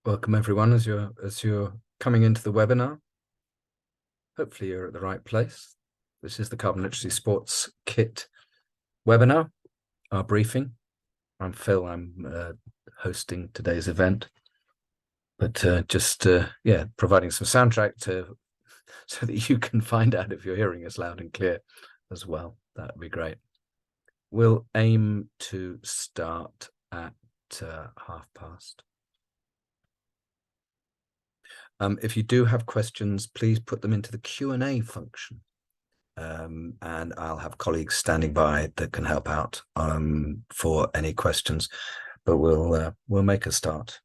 Welcome everyone as you're coming into the webinar. Hopefully you're at the right place. This is the Carbon Literacy Sports Kit webinar, our briefing. I'm Phil, I'm hosting today's event, but providing some soundtrack so that you can find out if you're hearing us loud and clear as well. That would be great. We'll aim to start at past. If you do have questions, please put them into the Q&A function. And I'll have colleagues standing by that can help out for any questions. But we'll make a start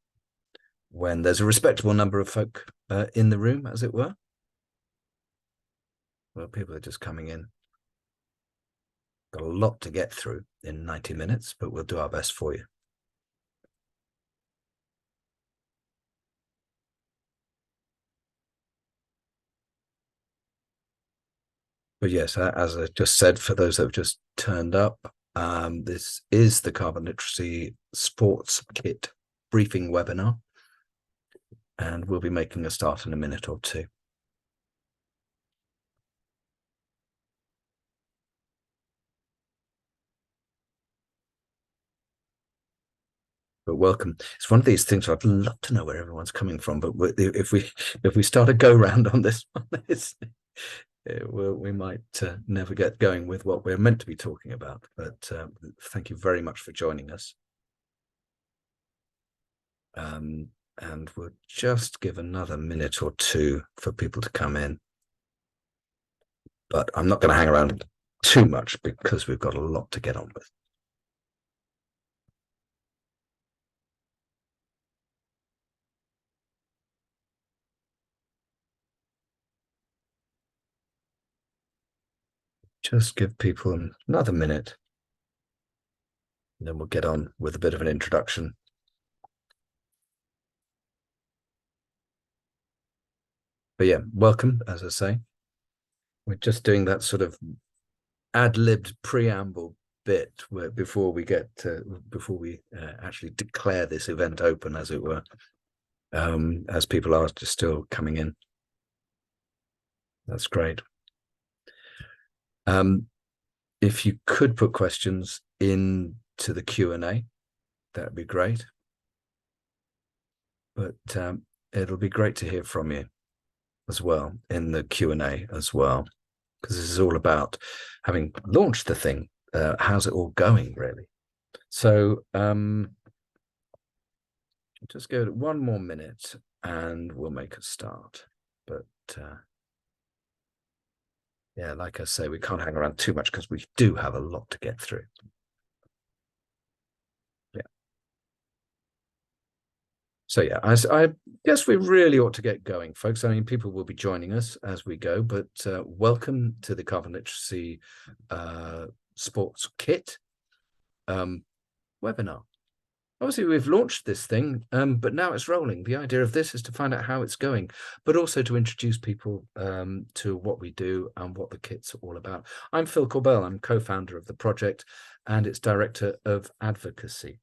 when there's a respectable number of folk in the room, as it were. Well, people are just coming in. Got a lot to get through in 90 minutes, but we'll do our best for you. But yes, as I just said, for those that have just turned up, this is the Carbon Literacy Sports Kit briefing webinar, and we'll be making a start in a minute or two. But welcome. It's one of these things where I'd love to know where everyone's coming from, but if we start a go round on this one, we might never get going with what we're meant to be talking about. But thank you very much for joining us. And we'll just give another minute or two for people to come in. But I'm not going to hang around too much because we've got a lot to get on with. Just give people another minute, and then we'll get on with a bit of an introduction. But yeah, welcome, as I say. We're just doing that sort of ad-libbed preamble bit before we actually declare this event open, as it were, as people are just still coming in. That's great. If you could put questions into the Q&A, that'd be great. But it'll be great to hear from you as well in the Q&A as well, because this is all about, having launched the thing, how's it all going, really? So just go 1 more minute and we'll make a start. But yeah, like I say, we can't hang around too much because we do have a lot to get through. Yeah. So yeah, I guess we really ought to get going, folks. I mean, people will be joining us as we go, but welcome to the Carbon Literacy Sports Kit webinar. Obviously, we've launched this thing, but now it's rolling. The idea of this is to find out how it's going, but also to introduce people to what we do and what the kit's all about. I'm Phil Corbell. I'm co-founder of the project and its director of advocacy.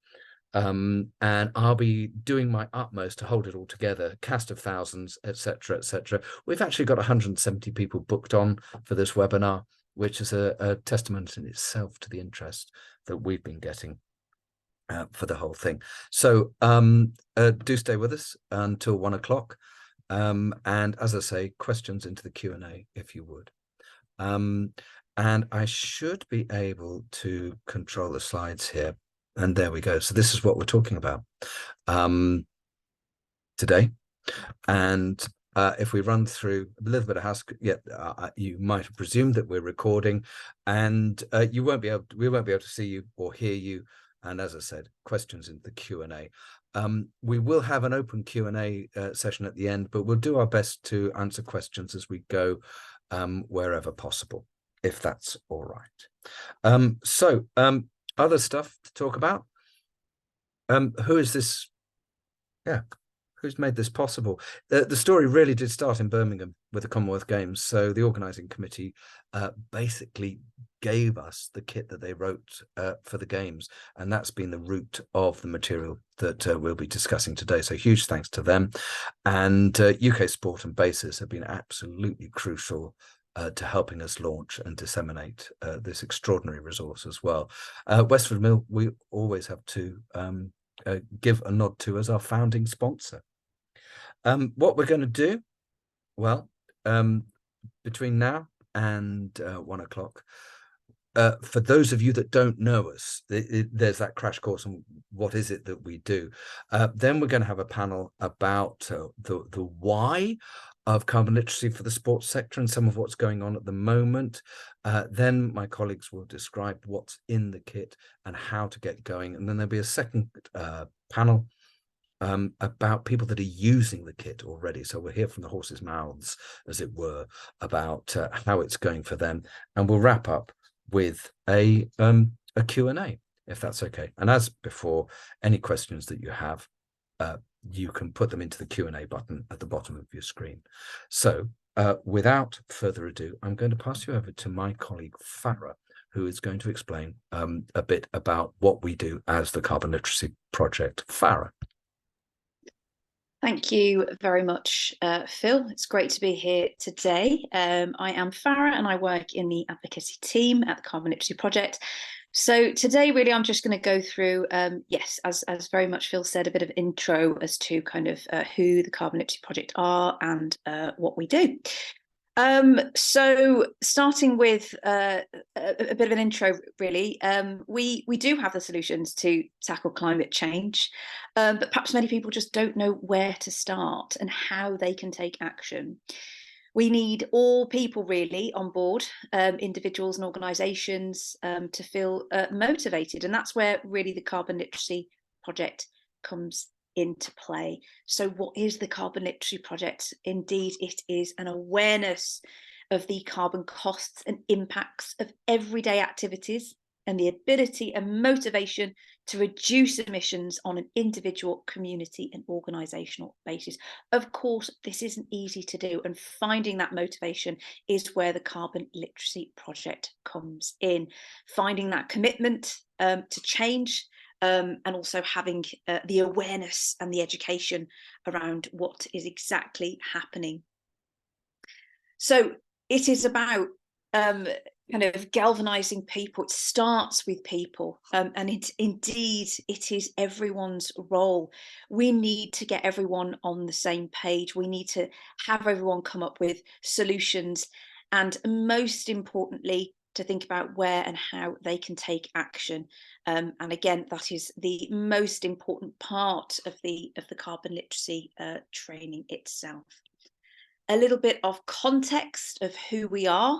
And I'll be doing my utmost to hold it all together, cast of thousands, etc., etc. We've actually got 170 people booked on for this webinar, which is a testament in itself to the interest that we've been getting for the whole thing. So do stay with us until 1 o'clock. And as I say, questions into the Q&A if you would. And I should be able to control the slides here. And there we go. So this is what we're talking about today. And if we run through a little bit of house, you might have presumed that we're recording, and we won't be able to see you or hear you. And as I said, questions in the Q&A. We will have an open Q&A session at the end, but we'll do our best to answer questions as we go wherever possible, if that's all right. Other stuff to talk about. Who is this? Yeah, who's made this possible. The story really did start in Birmingham with the Commonwealth Games. So the organising committee basically gave us the kit that they wrote for the games, and that's been the root of the material that we'll be discussing today. So huge thanks to them. And UK Sport and Basis have been absolutely crucial to helping us launch and disseminate this extraordinary resource as well. Westford Mill, we always have to give a nod to as our founding sponsor. What we're going to do, well, between now and 1 o'clock, for those of you that don't know us, there's that crash course on what is it that we do. Then we're going to have a panel about the why of carbon literacy for the sports sector and some of what's going on at the moment. Then my colleagues will describe what's in the kit and how to get going. And then there'll be a second panel about people that are using the kit already. So we'll hear from the horse's mouths, as it were, about how it's going for them. And we'll wrap up with a Q&A, if that's okay. And as before, any questions that you have, you can put them into the Q&A button at the bottom of your screen. So without further ado, I'm going to pass you over to my colleague Farah, who is going to explain a bit about what we do as the Carbon Literacy Project. Farah. Thank you very much, Phil. It's great to be here today. I am Farah and I work in the advocacy team at the Carbon Literacy Project. So today, really, I'm just going to go through, yes, as very much Phil said, a bit of intro as to kind of who the Carbon Literacy Project are and what we do. So starting with a bit of an intro, really, we do have the solutions to tackle climate change, but perhaps many people just don't know where to start and how they can take action. We need all people really on board, individuals and organisations, to feel motivated, and that's where really the Carbon Literacy Project comes into play. So what is the Carbon Literacy Project? Indeed, it is an awareness of the carbon costs and impacts of everyday activities and the ability and motivation to reduce emissions on an individual, community and organisational basis. Of course, this isn't easy to do, and finding that motivation is where the Carbon Literacy Project comes in. Finding that commitment to change, and also having the awareness and the education around what is exactly happening. So it is about kind of galvanizing people. It starts with people, and indeed it is everyone's role. We need to get everyone on the same page. We need to have everyone come up with solutions, and most importantly, to think about where and how they can take action. And again, that is the most important part of the carbon literacy training itself. A little bit of context of who we are.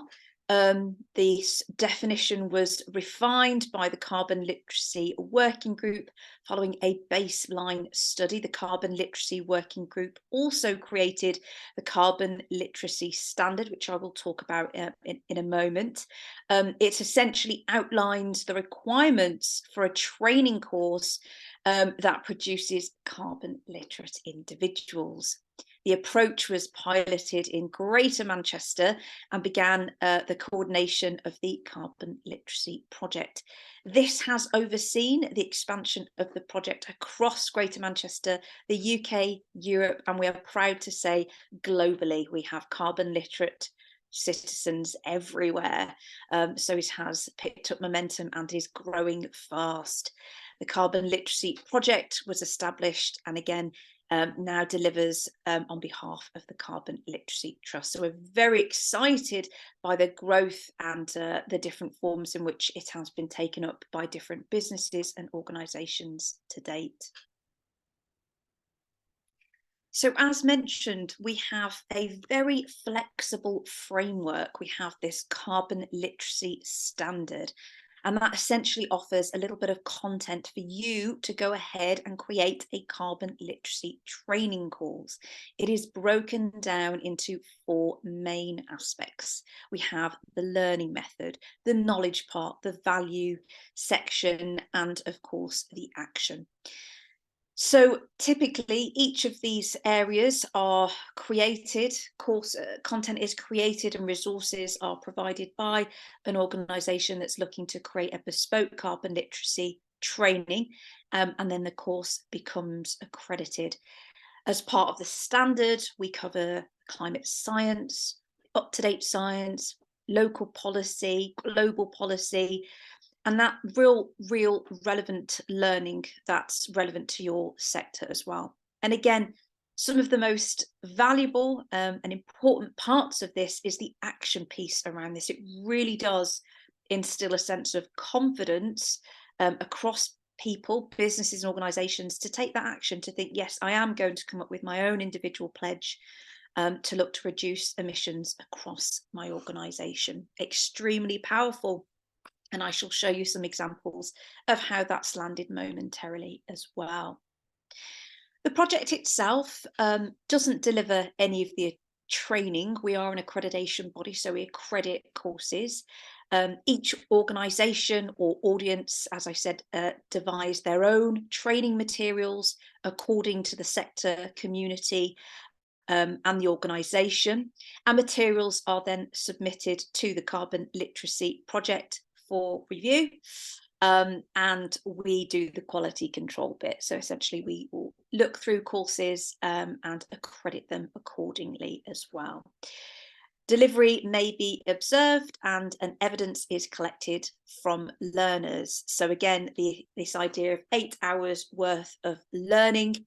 This definition was refined by the Carbon Literacy Working Group following a baseline study. The Carbon Literacy Working Group also created the Carbon Literacy Standard, which I will talk about in a moment. It essentially outlines the requirements for a training course that produces carbon literate individuals. The approach was piloted in Greater Manchester and began the coordination of the Carbon Literacy Project. This has overseen the expansion of the project across Greater Manchester, the UK, Europe, and we are proud to say globally. We have carbon literate citizens everywhere. So it has picked up momentum and is growing fast. The Carbon Literacy Project was established and again now delivers on behalf of the Carbon Literacy Trust. So we're very excited by the growth and the different forms in which it has been taken up by different businesses and organisations to date. So as mentioned, we have a very flexible framework. We have this Carbon Literacy Standard, and that essentially offers a little bit of content for you to go ahead and create a carbon literacy training course. It is broken down into 4 main aspects. We have the learning method, the knowledge part, the value section, and of course the action. So typically each of these areas are created, course content is created and resources are provided by an organisation that's looking to create a bespoke carbon literacy training, and then the course becomes accredited. As part of the standard, we cover climate science, up-to-date science, local policy, global policy, and that real relevant learning that's relevant to your sector as well. And again, some of the most valuable and important parts of this is the action piece around this. It really does instill a sense of confidence across people, businesses and organizations to take that action, to think, yes, I am going to come up with my own individual pledge to look to reduce emissions across my organization. Extremely powerful. And I shall show you some examples of how that's landed momentarily as well. The project itself doesn't deliver any of the training. We are an accreditation body, so we accredit courses. Each organisation or audience, as I said, devise their own training materials according to the sector, community, and the organisation. And materials are then submitted to the Carbon Literacy Project for review, and we do the quality control bit. So essentially we will look through courses and accredit them accordingly as well. Delivery may be observed and an evidence is collected from learners. So again, this idea of 8 hours worth of learning,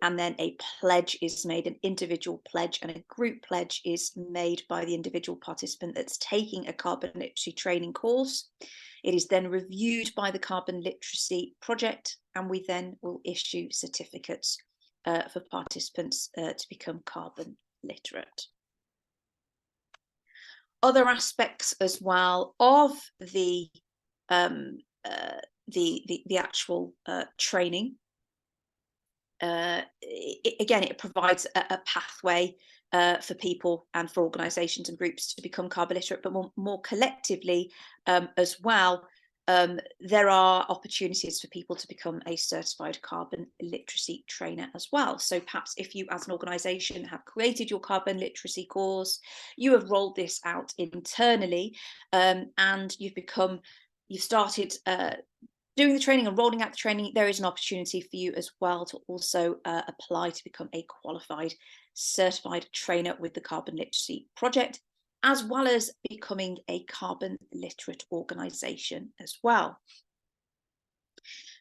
and then a pledge is made, an individual pledge and a group pledge is made by the individual participant that's taking a carbon literacy training course. It is then reviewed by the Carbon Literacy Project, and we then will issue certificates for participants to become carbon literate. Other aspects as well of the actual training. Again, it provides a pathway for people and for organisations and groups to become carbon literate, but more collectively as well. There are opportunities for people to become a certified carbon literacy trainer as well. So perhaps if you as an organisation have created your carbon literacy course, you have rolled this out internally, and you've started doing the training and rolling out the training, there is an opportunity for you as well to also apply to become a qualified certified trainer with the Carbon Literacy Project, as well as becoming a carbon literate organisation as well.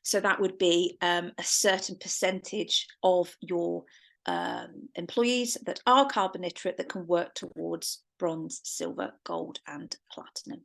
So that would be a certain percentage of your employees that are carbon literate that can work towards bronze, silver, gold and platinum.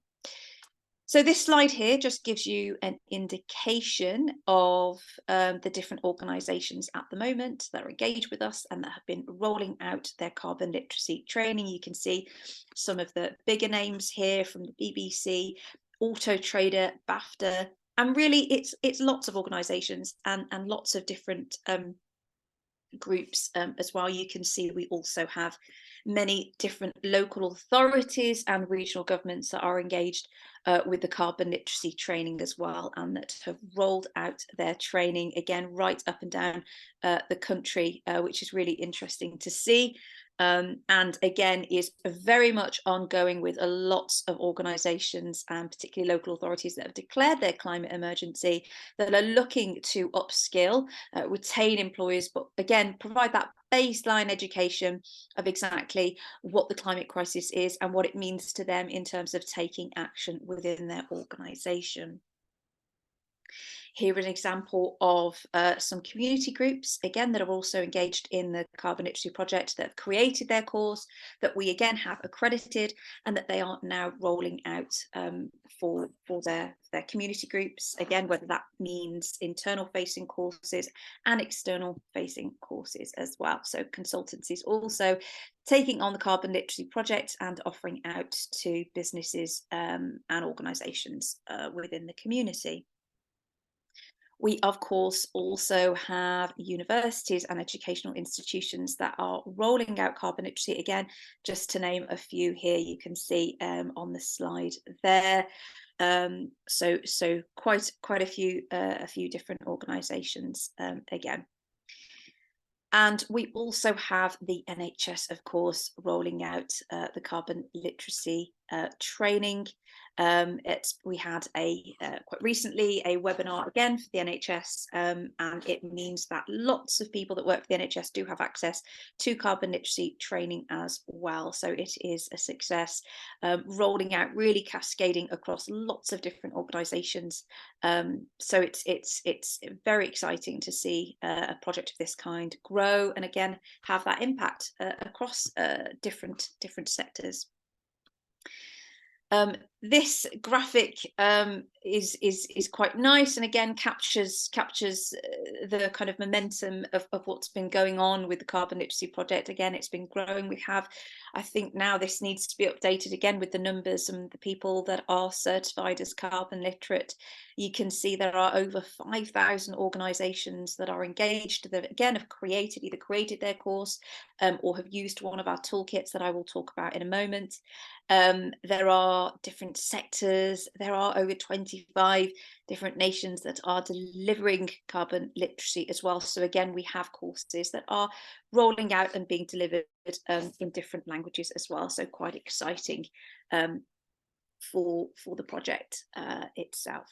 So this slide here just gives you an indication of the different organisations at the moment that are engaged with us and that have been rolling out their carbon literacy training. You can see some of the bigger names here from the BBC, Auto Trader, BAFTA, and really it's lots of organisations and lots of different groups as well. You can see we also have many different local authorities and regional governments that are engaged with the carbon literacy training as well, and that have rolled out their training again right up and down the country, which is really interesting to see. And again is very much ongoing with a lots of organisations and particularly local authorities that have declared their climate emergency, that are looking to upskill, retain employees, but again provide that baseline education of exactly what the climate crisis is and what it means to them in terms of taking action within their organisation. Here is an example of some community groups, again, that are also engaged in the Carbon Literacy Project, that have created their course, that we again have accredited, and that they are now rolling out for their community groups, again, whether that means internal facing courses and external facing courses as well. So consultancies also taking on the Carbon Literacy Project and offering out to businesses and organisations within the community. We, of course, also have universities and educational institutions that are rolling out carbon literacy. Again, just to name a few here, you can see on the slide there. So quite a few different organisations again. And we also have the NHS, of course, rolling out the carbon literacy training. We had quite recently a webinar again for the NHS, and it means that lots of people that work for the NHS do have access to carbon literacy training as well. So it is a success, rolling out, really cascading across lots of different organisations. So it's very exciting to see a project of this kind grow and again have that impact across different sectors. This graphic is quite nice, and again captures the kind of momentum of what's been going on with the carbon literacy project. Again, it's been growing. We have, I think now this needs to be updated again with the numbers and the people that are certified as carbon literate. You can see there are over 5,000 organisations that are engaged, that again have either created their course or have used one of our toolkits that I will talk about in a moment. There are different sectors. There are over 25 different nations that are delivering carbon literacy as well. So again, we have courses that are rolling out and being delivered in different languages as well. So quite exciting for the project itself.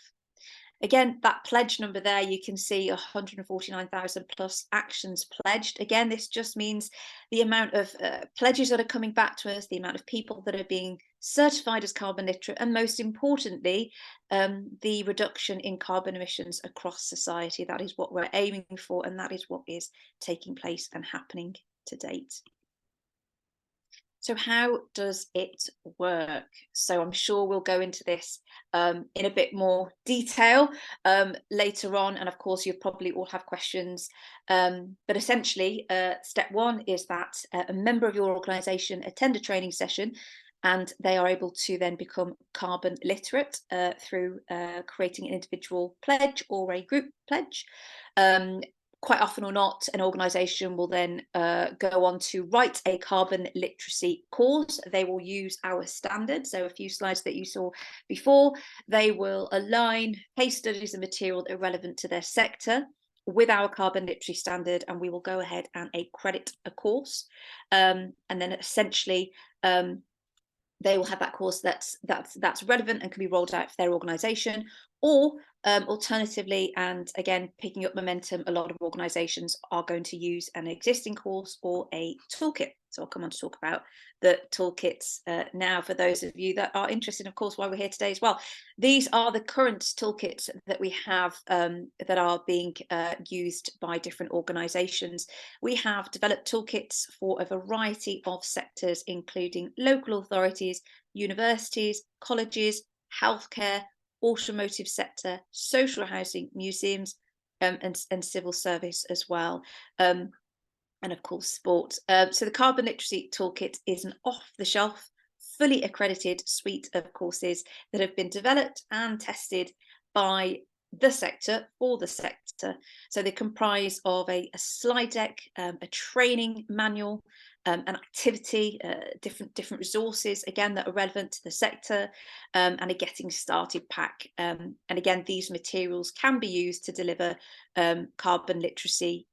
Again, that pledge number there, you can see 149,000 plus actions pledged. Again, this just means the amount of pledges that are coming back to us, the amount of people that are being certified as carbon literate, and most importantly, the reduction in carbon emissions across society. That is what we're aiming for, and that is what is taking place and happening to date. So how does it work? So I'm sure we'll go into this in a bit more detail later on. And of course, you probably all have questions. But essentially, step one is that a member of your organisation attend a training session, and they are able to then become carbon literate through creating an individual pledge or a group pledge. Quite often or not, an organisation will then go on to write a carbon literacy course. They will use our standards. So a few slides that you saw before, they will align case studies and material that are relevant to their sector with our carbon literacy standard, and we will go ahead and accredit a course. And then essentially, they will have that course that's relevant and can be rolled out for their organisation. Or alternatively, and again, picking up momentum, a lot of organisations are going to use an existing course or a toolkit. So I'll come on to talk about the toolkits now for those of you that are interested, of course, why we're here today as well. These are the current toolkits that we have that are being used by different organisations. We have developed toolkits for a variety of sectors, including local authorities, universities, colleges, healthcare, automotive sector, social housing, museums, and civil service as well. And of course, sport. So the Carbon Literacy Toolkit is an off-the-shelf, fully accredited suite of courses that have been developed and tested by the sector for the sector. So they comprise of a slide deck, a training manual, an activity, different resources, again, that are relevant to the sector, and a getting started pack. And again, these materials can be used to deliver carbon literacy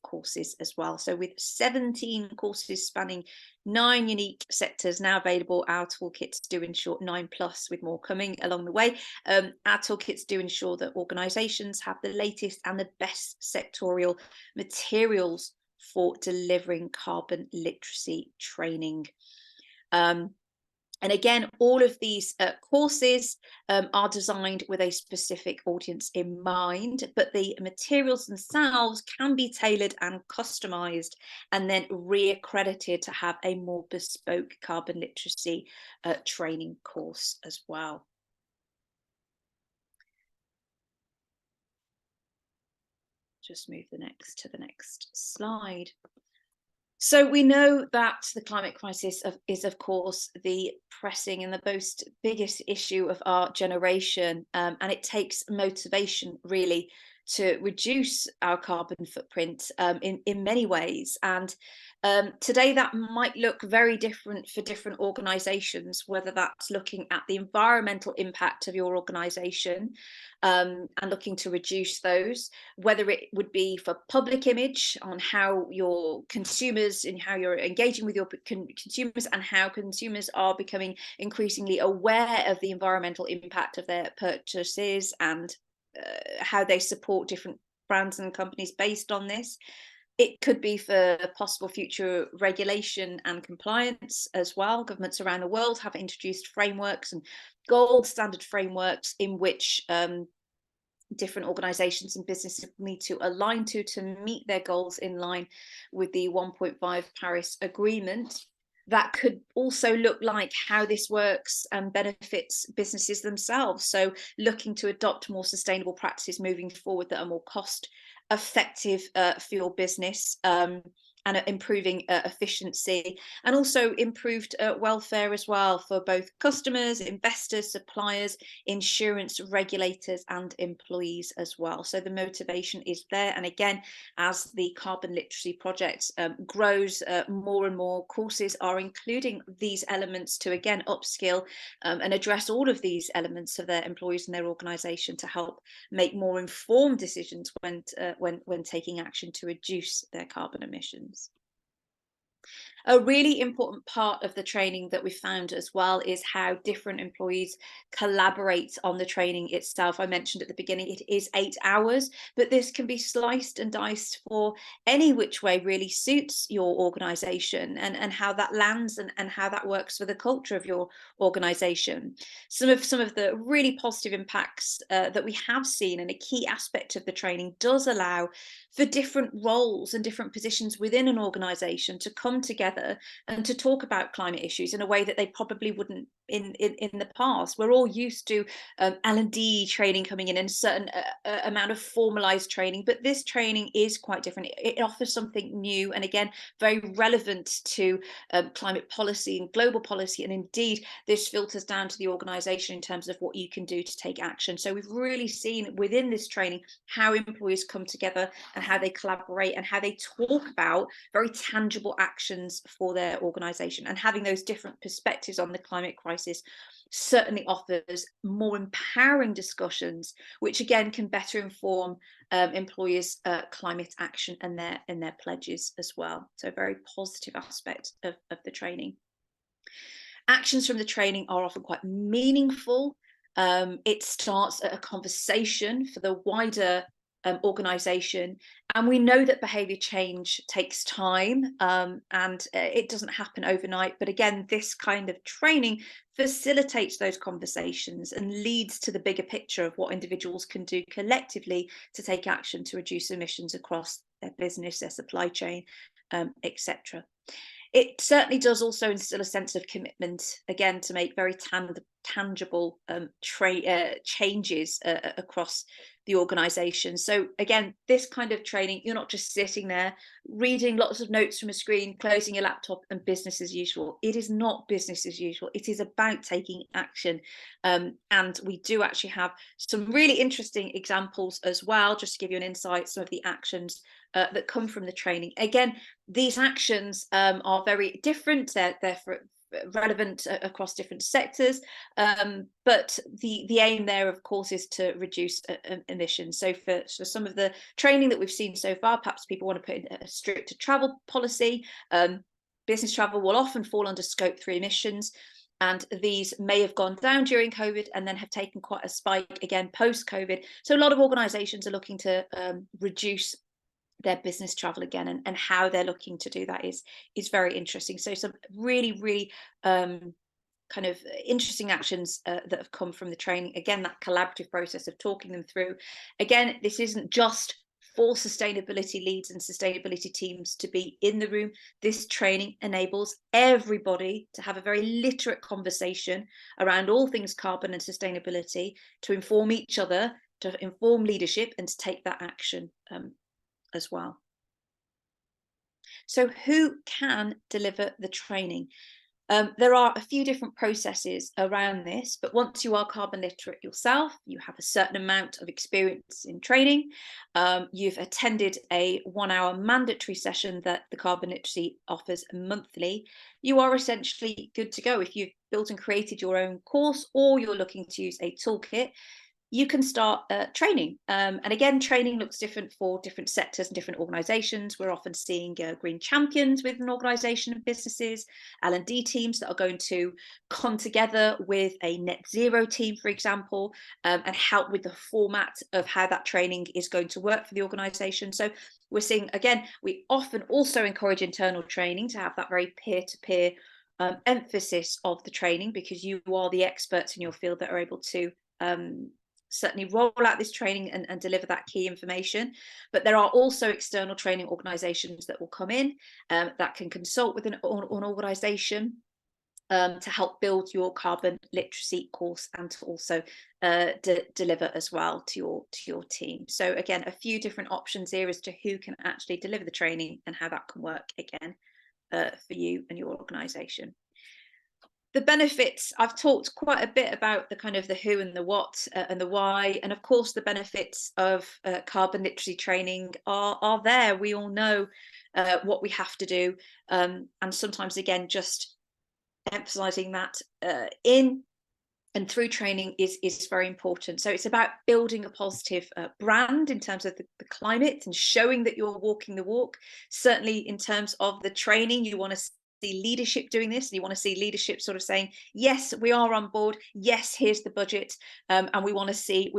courses as well. So with 17 courses spanning 9 unique sectors now available, our toolkits do ensure 9+ with more coming along the way. Our toolkits do ensure that organisations have the latest and the best sectorial materials for delivering carbon literacy training. And again, all of these courses are designed with a specific audience in mind, but the materials themselves can be tailored and customised and then re-accredited to have a more bespoke carbon literacy training course as well. Just move to the next slide. So we know that the climate crisis is, of course, the pressing and the biggest issue of our generation, and it takes motivation, really, to reduce our carbon footprint in many ways. And today that might look very different for different organisations, whether that's looking at the environmental impact of your organisation and looking to reduce those, whether it would be for public image on how your consumers and how you're engaging with your consumers, and how consumers are becoming increasingly aware of the environmental impact of their purchases, and how they support different brands and companies based on this. It could be for possible future regulation and compliance as well. Governments around the world have introduced frameworks and gold standard frameworks in which different organisations and businesses need to align to meet their goals in line with the 1.5 Paris Agreement. That could also look like how this works and benefits businesses themselves. So looking to adopt more sustainable practices moving forward that are more cost effective for your business, and improving efficiency, and also improved welfare as well for both customers, investors, suppliers, insurance regulators, and employees as well. So the motivation is there. And again, as the carbon literacy project grows, more and more courses are including these elements to again upskill and address all of these elements of their employees and their organisation to help make more informed decisions when taking action to reduce their carbon emissions. A really important part of the training that we found as well is how different employees collaborate on the training itself. I mentioned at the beginning, it is 8 hours, but this can be sliced and diced for any which way really suits your organisation, and how that lands, and how that works for the culture of your organisation. Some of the really positive impacts that we have seen, and a key aspect of the training does allow for different roles and different positions within an organisation to come together and to talk about climate issues in a way that they probably wouldn't in the past. We're all used to L&D training coming in, and a certain amount of formalized training, but this training is quite different. It offers something new, and again, very relevant to climate policy and global policy, and indeed this filters down to the organisation in terms of what you can do to take action. So we've really seen within this training how employees come together and how they collaborate and how they talk about very tangible actions for their organisation. And having those different perspectives on the climate crisis certainly offers more empowering discussions, which again can better inform employers' climate action and their pledges as well. So a very positive aspect of the training. Actions from the training are often quite meaningful. It starts a conversation for the wider organisation, and we know that behaviour change takes time, and it doesn't happen overnight. But again, this kind of training facilitates those conversations and leads to the bigger picture of what individuals can do collectively to take action to reduce emissions across their business, their supply chain, etc. It certainly does also instill a sense of commitment, again, to make very tangible changes across the organisation. So again, this kind of training, you're not just sitting there reading lots of notes from a screen, closing your laptop, and business as usual. It is not business as usual. It is about taking action. And we do actually have some really interesting examples as well, just to give you an insight, some of the actions that come from the training. Again, these actions are very different. They're relevant across different sectors, but the aim there, of course, is to reduce emissions. So for some of the training that we've seen so far, perhaps people want to put in a stricter travel policy. Business travel will often fall under scope 3 emissions, and these may have gone down during COVID and then have taken quite a spike again post-COVID. So a lot of organisations are looking to reduce their business travel again, and how they're looking to do that is very interesting. So some really kind of interesting actions that have come from the training. Again, that collaborative process of talking them through. Again, this isn't just for sustainability leads and sustainability teams to be in the room. This training enables everybody to have a very literate conversation around all things carbon and sustainability, to inform each other, to inform leadership, and to take that action as well. So who can deliver the training? There are a few different processes around this, but once you are carbon literate yourself, you have a certain amount of experience in training, you've attended a 1 hour mandatory session that the carbon literacy offers monthly, you are essentially good to go. If you've built and created your own course, or you're looking to use a toolkit, you can start training. And again, training looks different for different sectors and different organisations. We're often seeing green champions with an organisation of businesses, L&D teams that are going to come together with a net zero team, for example, and help with the format of how that training is going to work for the organisation. So we're seeing, again, we often also encourage internal training to have that very peer-to-peer emphasis of the training, because you are the experts in your field that are able to certainly roll out this training and deliver that key information. But there are also external training organisations that will come in that can consult with an organisation to help build your carbon literacy course, and to also deliver as well to your team. So again, a few different options here as to who can actually deliver the training and how that can work again for you and your organisation. The benefits, I've talked quite a bit about the kind of the who and the what and the why, and of course the benefits of carbon literacy training are there. We all know what we have to do, and sometimes again just emphasizing that in and through training is very important. So it's about building a positive brand in terms of the climate, and showing that you're walking the walk. Certainly in terms of the training, you want to see leadership doing this, and you want to see leadership sort of saying, yes, we are on board, yes, here's the budget, and we want to see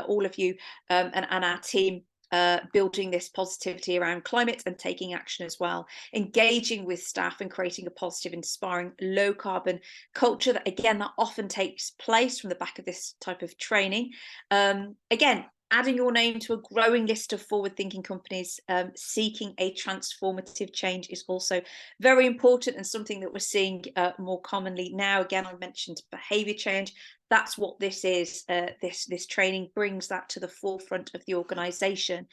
all of you and our team building this positivity around climate and taking action as well, engaging with staff and creating a positive, inspiring, low carbon culture that, again, that often takes place from the back of this type of training. Again, adding your name to a growing list of forward-thinking companies seeking a transformative change is also very important, and something that we're seeing more commonly now. Again, I mentioned behaviour change. That's what this is. This training brings that to the forefront of the organisation.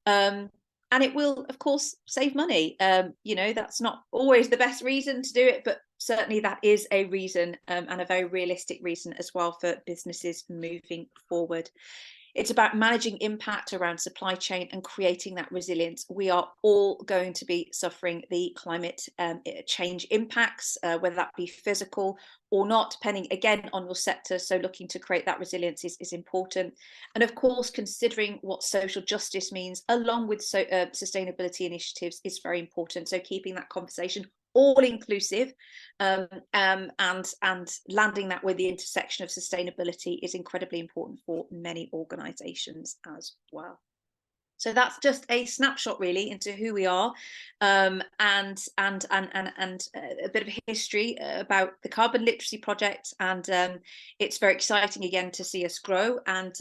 And it will, of course, save money. You know, that's not always the best reason to do it, but certainly that is a reason, and a very realistic reason as well, for businesses moving forward. It's about managing impact around supply chain and creating that resilience. We are all going to be suffering the climate change impacts, whether that be physical or not, depending again on your sector. So looking to create that resilience is important. And of course, considering what social justice means along with sustainability initiatives is very important. So keeping that conversation all inclusive, and landing that with the intersection of sustainability is incredibly important for many organisations as well. So that's just a snapshot really into who we are, and a bit of history about the Carbon Literacy Project. And it's very exciting again to see us grow. And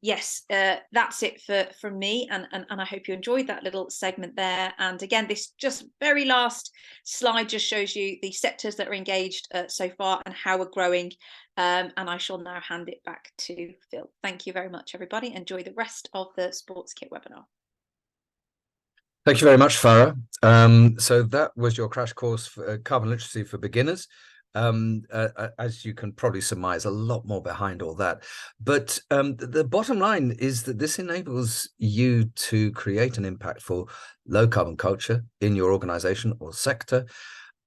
yes, that's it from me, and I hope you enjoyed that little segment there. And again, this just very last slide just shows you the sectors that are engaged so far and how we're growing. And I shall now hand it back to Phil. Thank you very much, everybody. Enjoy the rest of the Sports Kit webinar. Thank you very much, Farah. So that was your crash course for carbon literacy for beginners. As you can probably surmise, a lot more behind all that. But the bottom line is that this enables you to create an impactful low carbon culture in your organization or sector,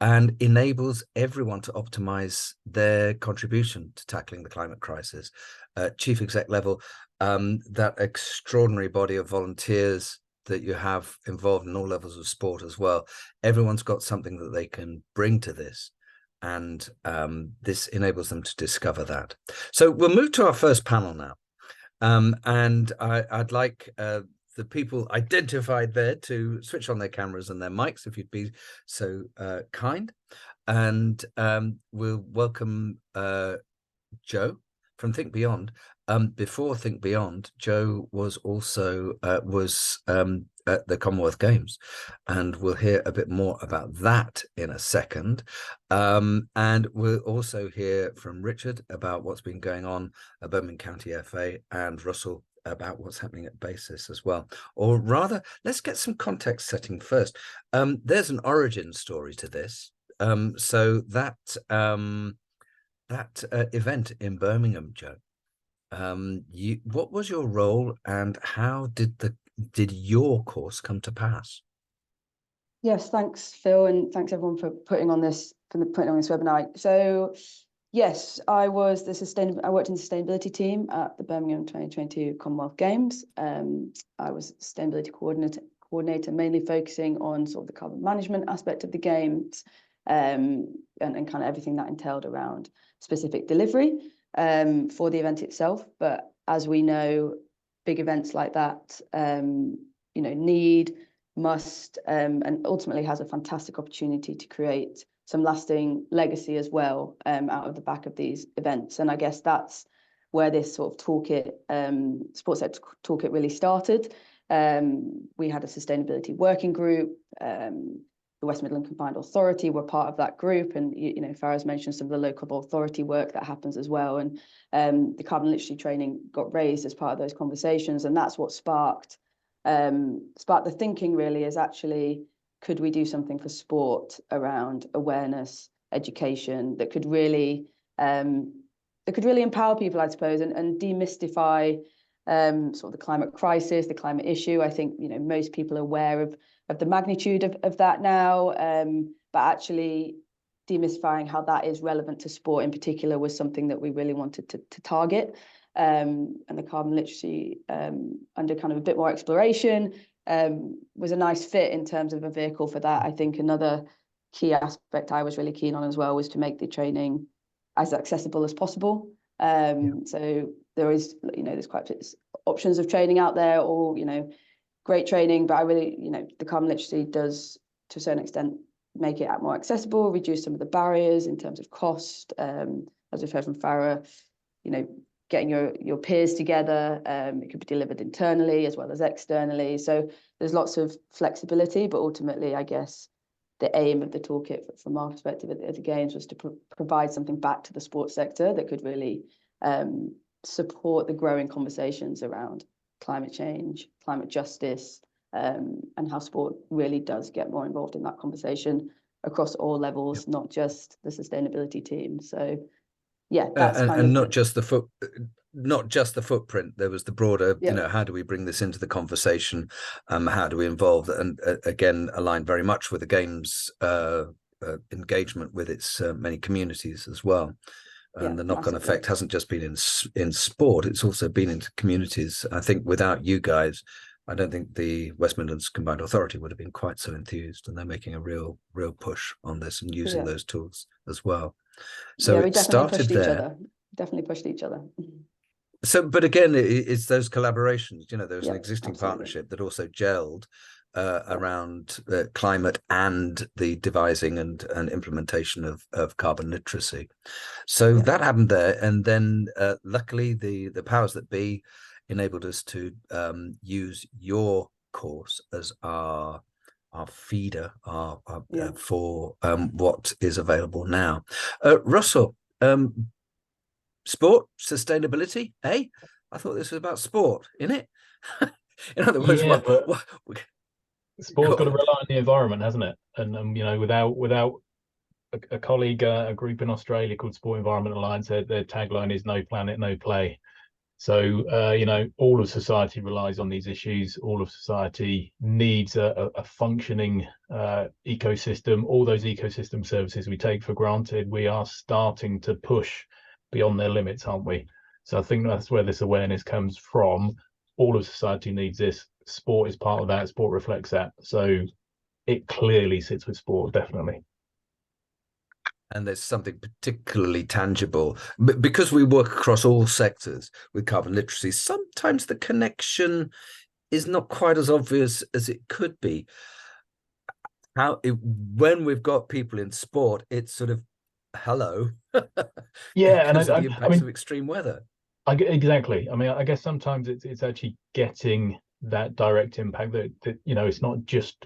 and enables everyone to optimize their contribution to tackling the climate crisis. Chief exec level, that extraordinary body of volunteers that you have involved in all levels of sport as well. Everyone's got something that they can bring to this, and this enables them to discover that. So we'll move to our first panel now, and I'd like the people identified there to switch on their cameras and their mics, if you'd be so kind, and we'll welcome Joe from Think Beyond. Before Think Beyond, Joe was also at the Commonwealth Games, and we'll hear a bit more about that in a second. And we'll also hear from Richard about what's been going on at Birmingham County FA, and Russell about what's happening at Basis as well. Or rather, let's get some context setting first. There's an origin story to this. So that event in Birmingham, Joe, what was your role, and how did your course come to pass? Yes, thanks, Phil, and thanks everyone for putting on this webinar. So, yes, I worked in the sustainability team at the Birmingham 2022 Commonwealth Games. I was sustainability coordinator, mainly focusing on sort of the carbon management aspect of the games, and kind of everything that entailed around specific delivery for the event itself. But as we know, big events like that, must and ultimately has a fantastic opportunity to create some lasting legacy as well, out of the back of these events. And I guess that's where this sort of toolkit, sports sector toolkit, really started. We had a sustainability working group. The West Midlands Combined Authority were part of that group, and Farah's mentioned some of the local authority work that happens as well. And the carbon literacy training got raised as part of those conversations, and that's what sparked the thinking. Really, is actually, could we do something for sport around awareness, education that could really empower people, I suppose, and demystify sort of the climate crisis, the climate issue. I think most people are aware of the magnitude of that now, but actually demystifying how that is relevant to sport in particular was something that we really wanted to target. And the carbon literacy, under kind of a bit more exploration, was a nice fit in terms of a vehicle for that. I think another key aspect I was really keen on as well was to make the training as accessible as possible. So there is, there's quite options of training out there, or great training, but I really, the carbon literacy does to a certain extent make it more accessible, reduce some of the barriers in terms of cost. As we've heard from Farah, getting your peers together, it could be delivered internally as well as externally. So there's lots of flexibility, but ultimately, I guess, the aim of the toolkit from our perspective at the Games was to provide something back to the sports sector that could really support the growing conversations around climate change, climate justice, and how sport really does get more involved in that conversation across all levels, not just the sustainability team. So yeah, that's and not just the footprint. There was the broader, yeah. How do we bring this into the conversation? How do we involve, and again, aligned very much with the Games engagement with its many communities as well. And the knock-on effect hasn't just been in sport; it's also been into communities. I think without you guys, I don't think the West Midlands Combined Authority would have been quite so enthused, and they're making a real push on this and using those tools as well. So we it started there. Definitely pushed each other. So, but again, it's those collaborations. There was an existing partnership that also gelled around climate and the devising and implementation of carbon literacy. So that happened there, and then luckily the powers that be enabled us to use your course as our feeder for what is available now. Russell, sport sustainability, eh? I thought this was about sport, innit? In other words, sport's got to rely on the environment, hasn't it? And without a colleague, a group in Australia called Sport Environment Alliance, their tagline is "No planet, no play." So all of society relies on these issues. All of society needs a functioning ecosystem. All those ecosystem services we take for granted, we are starting to push beyond their limits, aren't we? So I think that's where this awareness comes from. All of society needs this. Sport is part of that. Sport reflects that. So it clearly sits with sport, definitely. And there's something particularly tangible because we work across all sectors with carbon literacy. Sometimes the connection is not quite as obvious as it could be. When we've got people in sport, it's sort of hello. Because of the impacts of extreme weather. Exactly. I guess sometimes it's actually getting that direct impact that it's not just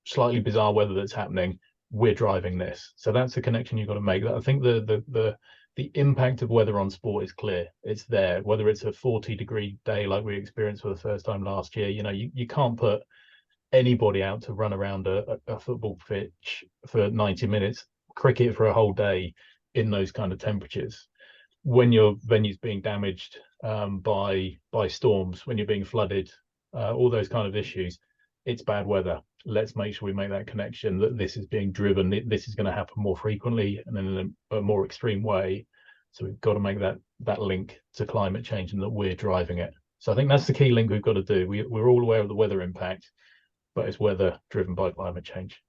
slightly bizarre weather that's happening. We're driving this. So that's the connection you've got to make. I think the impact of weather on sport is clear. It's there. Whether it's a 40-degree day like we experienced for the first time last year, you can't put anybody out to run around a football pitch for 90 minutes cricket for a whole day in those kind of temperatures. When your venue's being damaged by storms, when you're being flooded, all those kind of issues, it's bad weather. Let's make sure we make that connection, that this is being driven, this is going to happen more frequently and in a more extreme way. So we've got to make that link to climate change, and that we're driving it. So I think that's the key link we've got to do. We're all aware of the weather impact, but it's weather driven by climate change.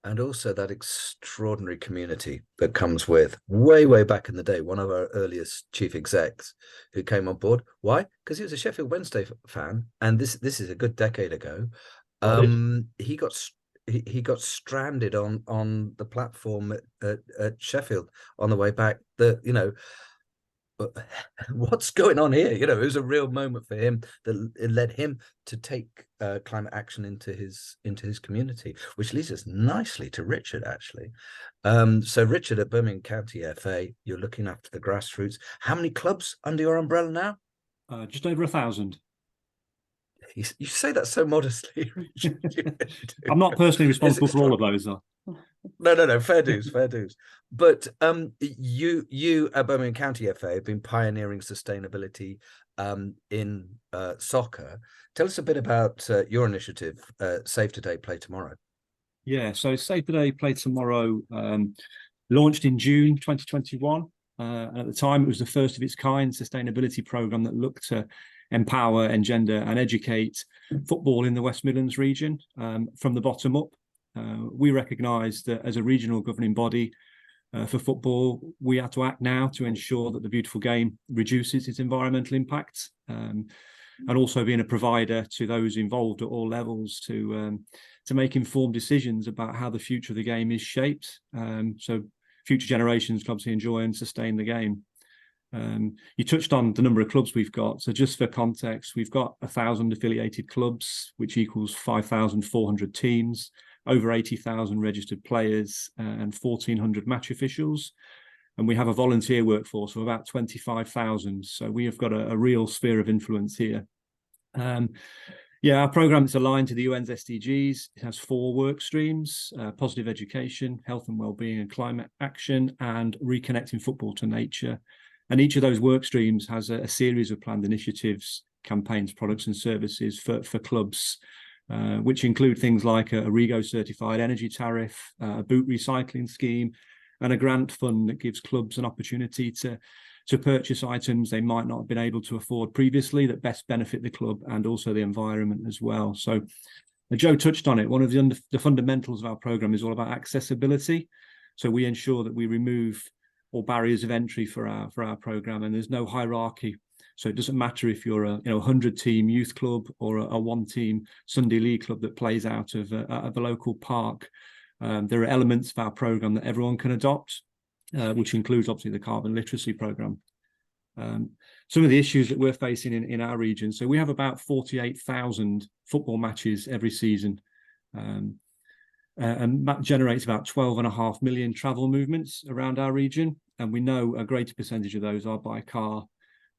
And also that extraordinary community that comes with, way back in the day, one of our earliest chief execs who came on board. Why? Because he was a Sheffield Wednesday fan, and this is a good decade ago. He got stranded on the platform at Sheffield on the way back. But what's going on here? It was a real moment for him that it led him to take climate action into his community, which leads us nicely to Richard, actually. So Richard, at Birmingham County FA, you're looking after the grassroots. How many clubs under your umbrella now? Just over 1,000. You say that so modestly, Richard. I'm not personally responsible for all of those, though. No, fair dues. But you at Birmingham County FA have been pioneering sustainability in soccer. Tell us a bit about your initiative, Save Today, Play Tomorrow. Yeah, so Save Today, Play Tomorrow launched in June 2021. And at the time, it was the first of its kind sustainability programme that looked to empower, engender and educate football in the West Midlands region from the bottom up. We recognised that as a regional governing body for football, we had to act now to ensure that the beautiful game reduces its environmental impact, and also being a provider to those involved at all levels to make informed decisions about how the future of the game is shaped, so future generations can obviously enjoy and sustain the game. You touched on the number of clubs we've got. So just for context, we've got 1,000 affiliated clubs, which equals 5,400 teams, over 80,000 registered players, and 1,400 match officials. And we have a volunteer workforce of about 25,000. So we have got a real sphere of influence here. Our programme is aligned to the UN's SDGs. It has 4 work streams: positive education, health and wellbeing and climate action, and reconnecting football to nature. And each of those work streams has a series of planned initiatives, campaigns, products and services for clubs, which include things like a REGO certified energy tariff, a boot recycling scheme, and a grant fund that gives clubs an opportunity to purchase items they might not have been able to afford previously that best benefit the club and also the environment as well. So Joe touched on it. One of the fundamentals of our programme is all about accessibility. So we ensure that we remove all barriers of entry for our programme, and there's no hierarchy. So it doesn't matter if you're a 100-team youth club or a one-team Sunday league club that plays out of the local park. There are elements of our programme that everyone can adopt, which includes obviously the carbon literacy programme. Some of the issues that we're facing in our region. So we have about 48,000 football matches every season, and that generates about 12.5 million travel movements around our region. And we know a greater percentage of those are by car.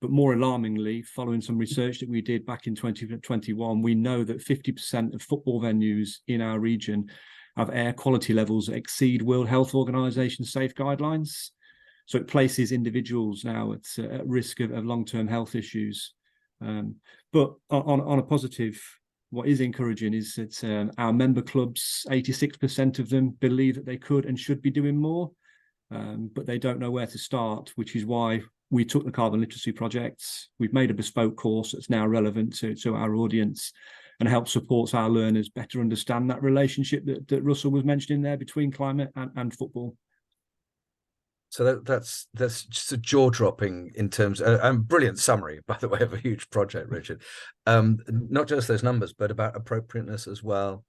But more alarmingly, following some research that we did back in 2021, we know that 50% of football venues in our region have air quality levels that exceed World Health Organization safe guidelines. So it places individuals now at risk of long-term health issues. But on a positive, what is encouraging is that our member clubs, 86% of them believe that they could and should be doing more, but they don't know where to start, which is why we took the carbon literacy projects. We've made a bespoke course that's now relevant to our audience and help support our learners better understand that relationship that Russell was mentioning there between climate and football. So that's just a jaw-dropping in terms and brilliant summary, by the way, of a huge project, Richard. Not just those numbers, but about appropriateness as well,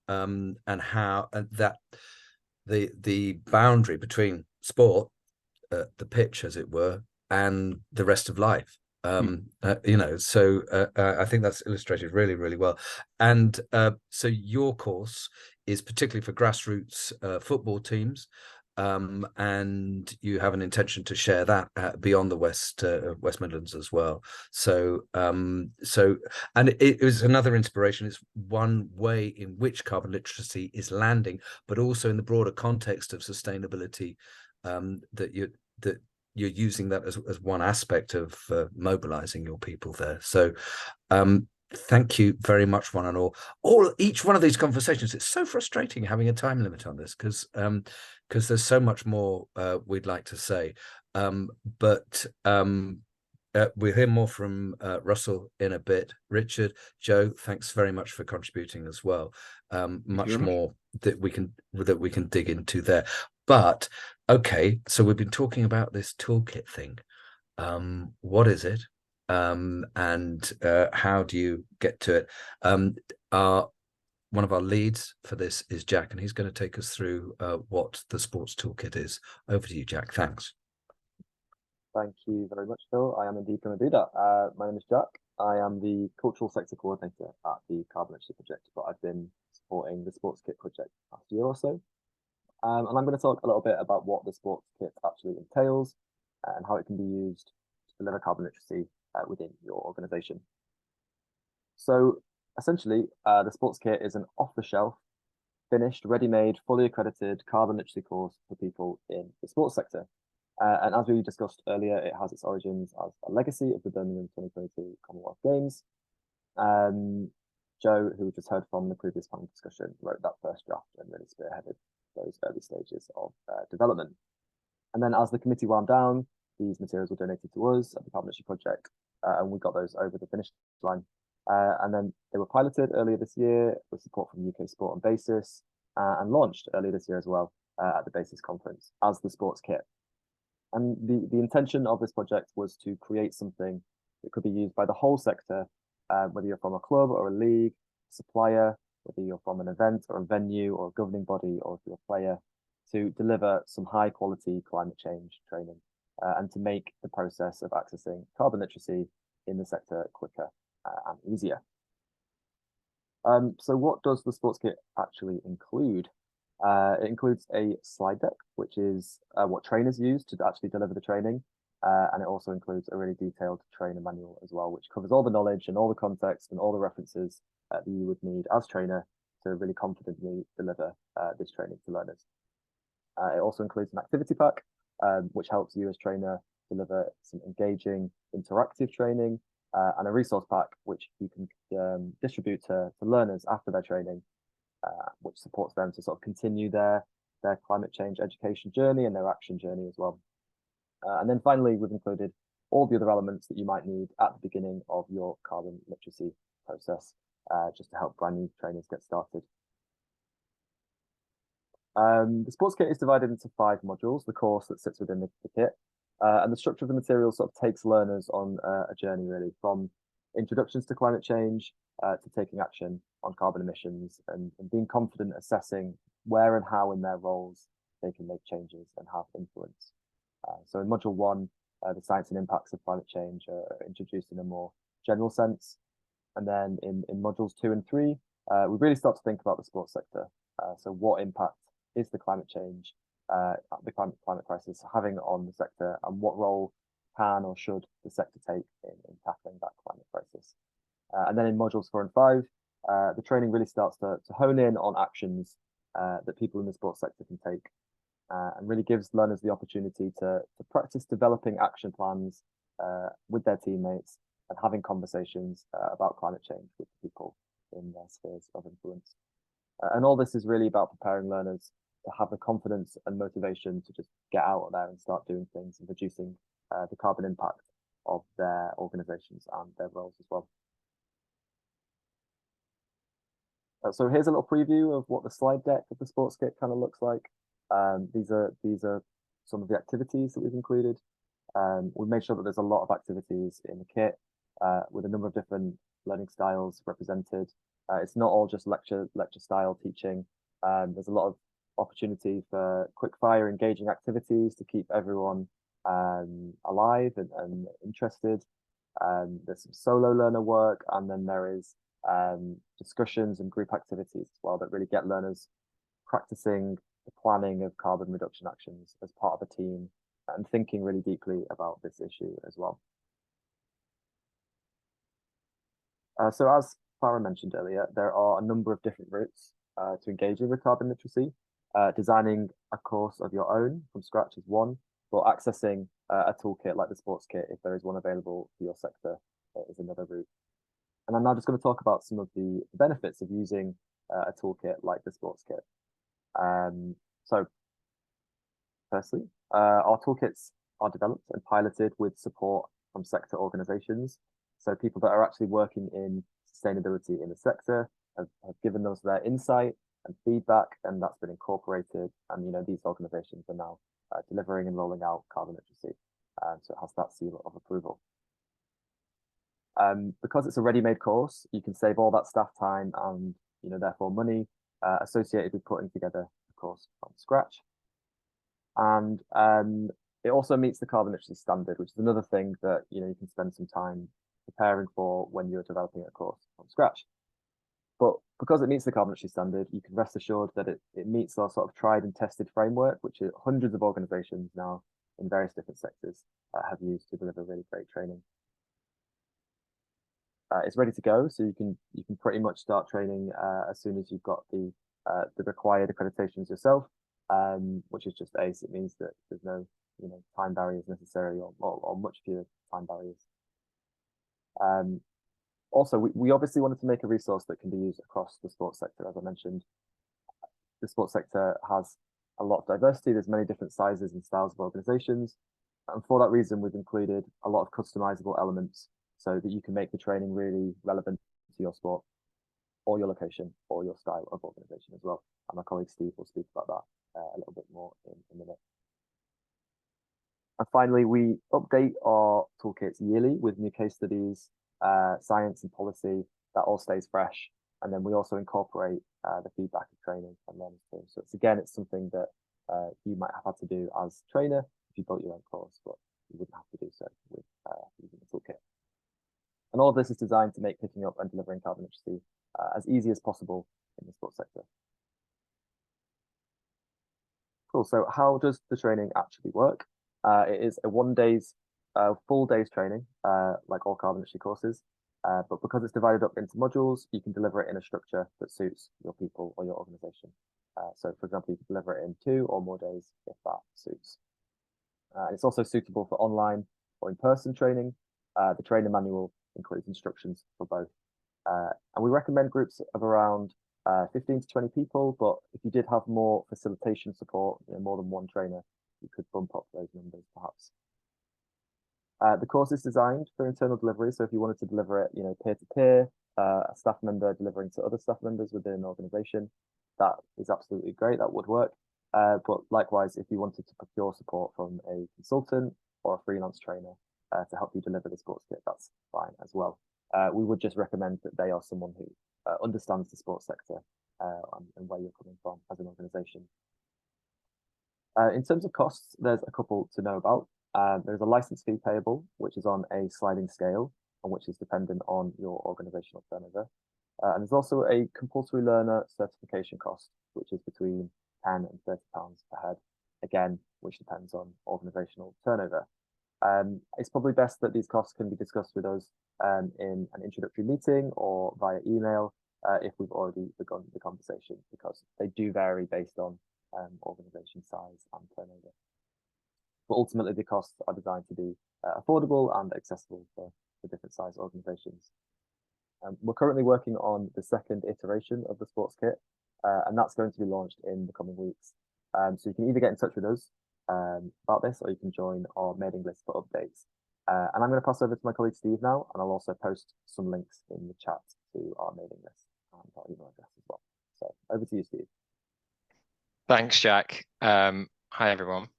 and how that the boundary between sport, the pitch, as it were, and the rest of life. So I think that's illustrated really, really well. And so your course is particularly for grassroots football teams. and you have an intention to share that beyond the West Midlands as well. So, and it was another inspiration. It's one way in which carbon literacy is landing, but also in the broader context of sustainability, that you're using that as one aspect of mobilizing your people there. So, thank you very much, one and all. Each one of these conversations, it's so frustrating having a time limit on this, because there's so much more we'd like to say. But we'll hear more from Russell in a bit. Richard, Joe, thanks very much for contributing as well. Much more that we can dig into there. But okay, so we've been talking about this toolkit thing. What is it? And how do you get to it? One of our leads for this is Jack, and he's going to take us through what the sports toolkit is. Over to you, Jack. Thanks. Thank you very much, Phil. I am indeed going to do that. My name is Jack. I am the cultural sector coordinator at the Carbon Literacy Project, but I've been supporting the sports kit project last year or so. And I'm going to talk a little bit about what the sports kit actually entails and how it can be used to deliver carbon literacy within your organisation. So essentially, the sports kit is an off-the-shelf, finished, ready-made, fully accredited carbon literacy course for people in the sports sector. And as we discussed earlier, it has its origins as a legacy of the Birmingham 2022 Commonwealth Games. Joe, who we just heard from in the previous panel discussion, wrote that first draft and really spearheaded those early stages of development. And then as the committee wound down, these materials were donated to us at the Carbon Literacy Project, and we got those over the finish line. And then they were piloted earlier this year with support from UK Sport and Basis, and launched earlier this year as well at the Basis conference as the sports kit. And the intention of this project was to create something that could be used by the whole sector, whether you're from a club or a league, supplier, whether you're from an event or a venue or a governing body, or if you're a player, to deliver some high quality climate change training and to make the process of accessing carbon literacy in the sector quicker and easier. So what does the sports kit actually include? It includes a slide deck, which is what trainers use to actually deliver the training. And it also includes a really detailed trainer manual as well, which covers all the knowledge and all the context and all the references that you would need as trainer to really confidently deliver this training to learners. It also includes an activity pack, which helps you as trainer deliver some engaging interactive training, and a resource pack, which you can distribute to learners after their training, which supports them to sort of continue their climate change education journey and their action journey as well. And then finally, we've included all the other elements that you might need at the beginning of your carbon literacy process, just to help brand new trainers get started. The sports kit is divided into 5 modules, the course that sits within the kit. And the structure of the material sort of takes learners on a journey, really, from introductions to climate change to taking action on carbon emissions and being confident assessing where and how in their roles they can make changes and have influence. So in module 1, the science and impacts of climate change are introduced in a more general sense. And then in modules 2 and 3, we really start to think about the sports sector. So what impact is the climate change, the climate crisis having on the sector, and what role can or should the sector take in tackling that climate crisis? And then in modules 4 and 5, the training really starts to hone in on actions that people in the sports sector can take, and really gives learners the opportunity to practice developing action plans with their teammates and having conversations about climate change with people in their spheres of influence. And all this is really about preparing learners to have the confidence and motivation to just get out there and start doing things and reducing the carbon impact of their organizations and their roles as well. So here's a little preview of what the slide deck of the sports kit kind of looks like. These are some of the activities that we've included. We've made sure that there's a lot of activities in the kit with a number of different learning styles represented. It's not all just lecture style teaching. There's a lot of opportunity for quick fire engaging activities to keep everyone alive and interested. There's some solo learner work, and then there is discussions and group activities as well that really get learners practicing the planning of carbon reduction actions as part of a team, and thinking really deeply about this issue as well. So as Clara mentioned earlier, there are a number of different routes to engaging with carbon literacy. Designing a course of your own from scratch is one, but accessing a toolkit like the sports kit, if there is one available for your sector, is another route. And I'm now just going to talk about some of the benefits of using a toolkit like the sports kit. So firstly, our toolkits are developed and piloted with support from sector organizations. So people that are actually working in sustainability in the sector have given us their insight and feedback, and that's been incorporated. And these organizations are now delivering and rolling out carbon literacy. So it has that seal of approval. Because it's a ready-made course, you can save all that staff time and therefore money associated with putting together a course from scratch. And it also meets the carbon literacy standard, which is another thing that you can spend some time preparing for when you're developing a course from scratch. But because it meets the carbon literacy standard, you can rest assured that it meets our sort of tried and tested framework, which hundreds of organizations now in various different sectors have used to deliver really great training. It's ready to go, so you can pretty much start training as soon as you've got the required accreditations yourself, which is just ACE. It means that there's no time barriers necessarily, or much fewer time barriers. Also, we obviously wanted to make a resource that can be used across the sports sector. As I mentioned, the sports sector has a lot of diversity. There's many different sizes and styles of organizations, and for that reason, we've included a lot of customizable elements so that you can make the training really relevant to your sport or your location or your style of organization as well. And my colleague Steve will speak about that a little bit more in a minute. And finally, we update our toolkits yearly with new case studies, science and policy. That all stays fresh. And then we also incorporate the feedback of training and learners too. So it's something that you might have had to do as trainer if you built your own course, but you wouldn't have to do so with using the toolkit. And all of this is designed to make picking up and delivering carbon literacy as easy as possible in the sports sector. Cool. So how does the training actually work? It is a full day's training, like all carbon literacy courses. But because it's divided up into modules, you can deliver it in a structure that suits your people or your organization. So for example, you can deliver it in 2 or more days if that suits. It's also suitable for online or in-person training. The trainer manual includes instructions for both. And we recommend groups of around 15 to 20 people, but if you did have more facilitation support, more than one trainer, you could bump up those numbers perhaps. The course is designed for internal delivery, so if you wanted to deliver it, peer-to-peer, a staff member delivering to other staff members within an organization, that is absolutely great, that would work. But likewise, if you wanted to procure support from a consultant or a freelance trainer to help you deliver the sports kit, that's fine as well. We would just recommend that they are someone who understands the sports sector and where you're coming from as an organization. In terms of costs, there's a couple to know about. There's a license fee payable, which is on a sliding scale and which is dependent on your organizational turnover. And there's also a compulsory learner certification cost, which is between £10 and £30 per head, again, which depends on organizational turnover. It's probably best that these costs can be discussed with us in an introductory meeting or via email if we've already begun the conversation, because they do vary based on organization size and turnover. But ultimately, the costs are designed to be affordable and accessible for different size organizations. We're currently working on the second iteration of the sports kit, and that's going to be launched in the coming weeks. So you can either get in touch with us about this, or you can join our mailing list for updates. And I'm going to pass over to my colleague Steve now, and I'll also post some links in the chat to our mailing list and our email address as well. So over to you, Steve. Thanks, Jack. Hi, everyone.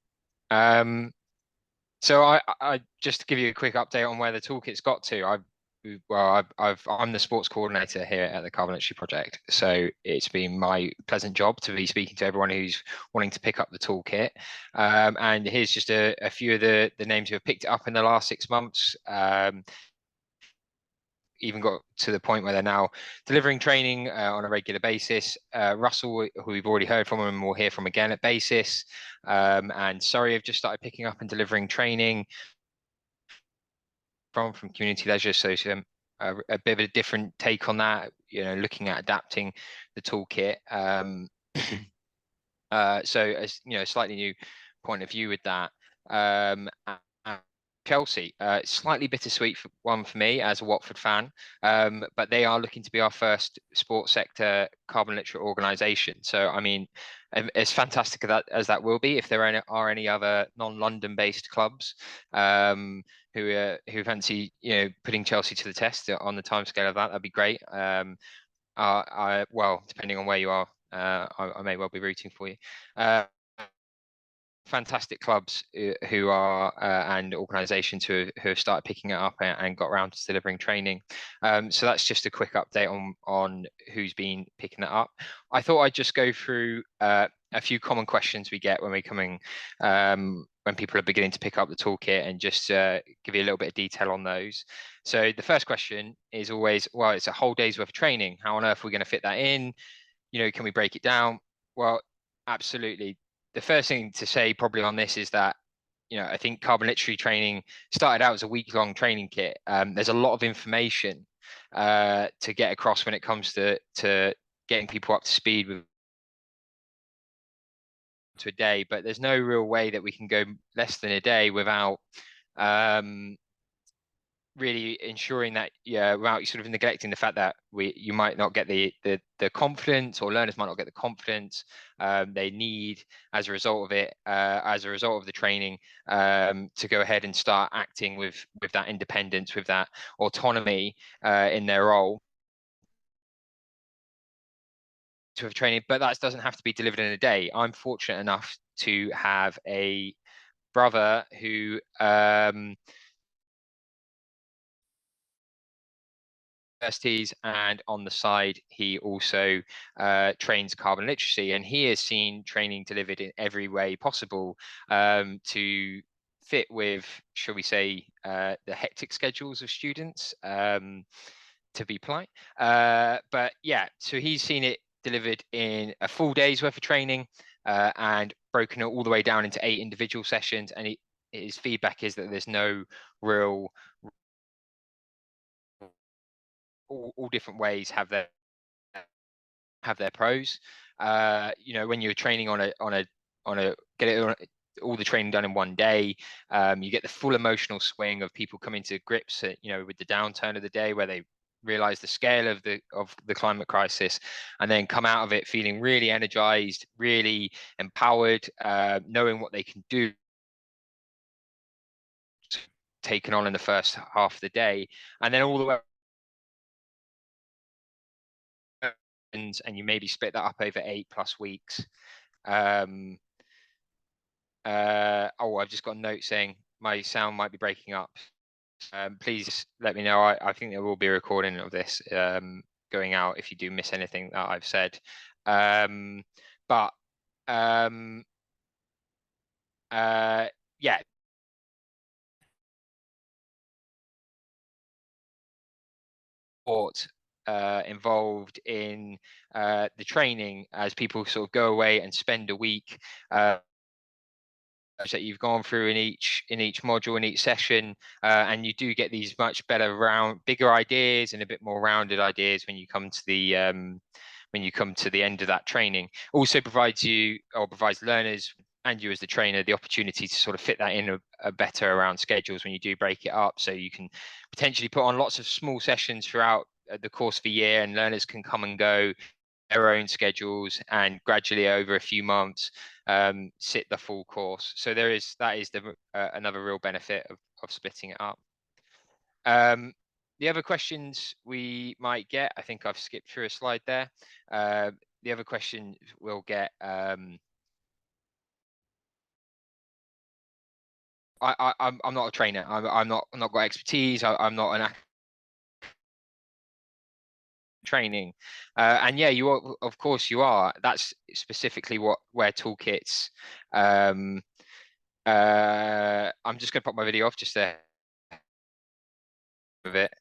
So I just to give you a quick update on where the toolkit's got to. I'm the sports coordinator here at the Carbon Literacy Project, so it's been my pleasant job to be speaking to everyone who's wanting to pick up the toolkit. And here's just a few of the names who have picked it up in the last 6 months. even got to the point where they're now delivering training on a regular basis. Russell, who we've already heard from and we'll hear from again at basis, and Surrey have just started picking up and delivering training from community leisure. So a bit of a different take on that, looking at adapting the toolkit. So as a slightly new point of view with that. And Chelsea, slightly bittersweet one for me as a Watford fan, but they are looking to be our first sports sector carbon literate organisation. So I mean, as fantastic as that will be, if there are any other non-London based clubs who fancy putting Chelsea to the test on the timescale of that'd be great. Well, depending on where you are, I may well be rooting for you. Fantastic clubs who are and organisations who have started picking it up and got around to delivering training. So that's just a quick update on who's been picking it up. I thought I'd just go through a few common questions we get when when people are beginning to pick up the toolkit, and just give you a little bit of detail on those. So the first question is always, well, it's a whole day's worth of training. How on earth are we going to fit that in? Can we break it down? Well, absolutely. The first thing to say probably on this is that, I think carbon literacy training started out as a week-long training kit. There's a lot of information to get across when it comes to getting people up to speed to a day, but there's no real way that we can go less than a day without really ensuring that, without sort of neglecting the fact that you might not get the confidence, or learners might not get the confidence they need as a result of it, as a result of the training, to go ahead and start acting with that independence, with that autonomy in their role to have training. But that doesn't have to be delivered in a day. I'm fortunate enough to have a brother who universities, and on the side he also trains carbon literacy, and he has seen training delivered in every way possible to fit with, shall we say, the hectic schedules of students, to be polite, but yeah, so he's seen it delivered in a full day's worth of training, and broken it all the way down into 8 individual sessions, and his feedback is that there's no real, all different ways have their pros. When you're training on a get it on, all the training done in one day, you get the full emotional swing of people coming to grips with the downturn of the day, where they realize the scale of the climate crisis, and then come out of it feeling really energized, really empowered, knowing what they can do, taken on in the first half of the day, and then all the way, and you maybe split that up over 8+ weeks. Oh, I've just got a note saying my sound might be breaking up. Please let me know. I think there will be a recording of this going out if you do miss anything that I've said. Yeah. Involved in the training, as people sort of go away and spend a week that you've gone through in each module, in each session, and you do get these much better, bigger ideas and a bit more rounded ideas when you come to the end of that training. Also provides learners and you as the trainer the opportunity to sort of fit that in a better around schedules when you do break it up, so you can potentially put on lots of small sessions throughout the course of a year, and learners can come and go their own schedules, and gradually over a few months sit the full course. So that is another real benefit of splitting it up. The other questions we might get, I think I've skipped through a slide there. The other question we'll get, I'm not a trainer. I'm not got expertise. I'm not an training, and yeah, you are, of course you are. That's specifically where toolkits. I'm just going to pop my video off just there with it.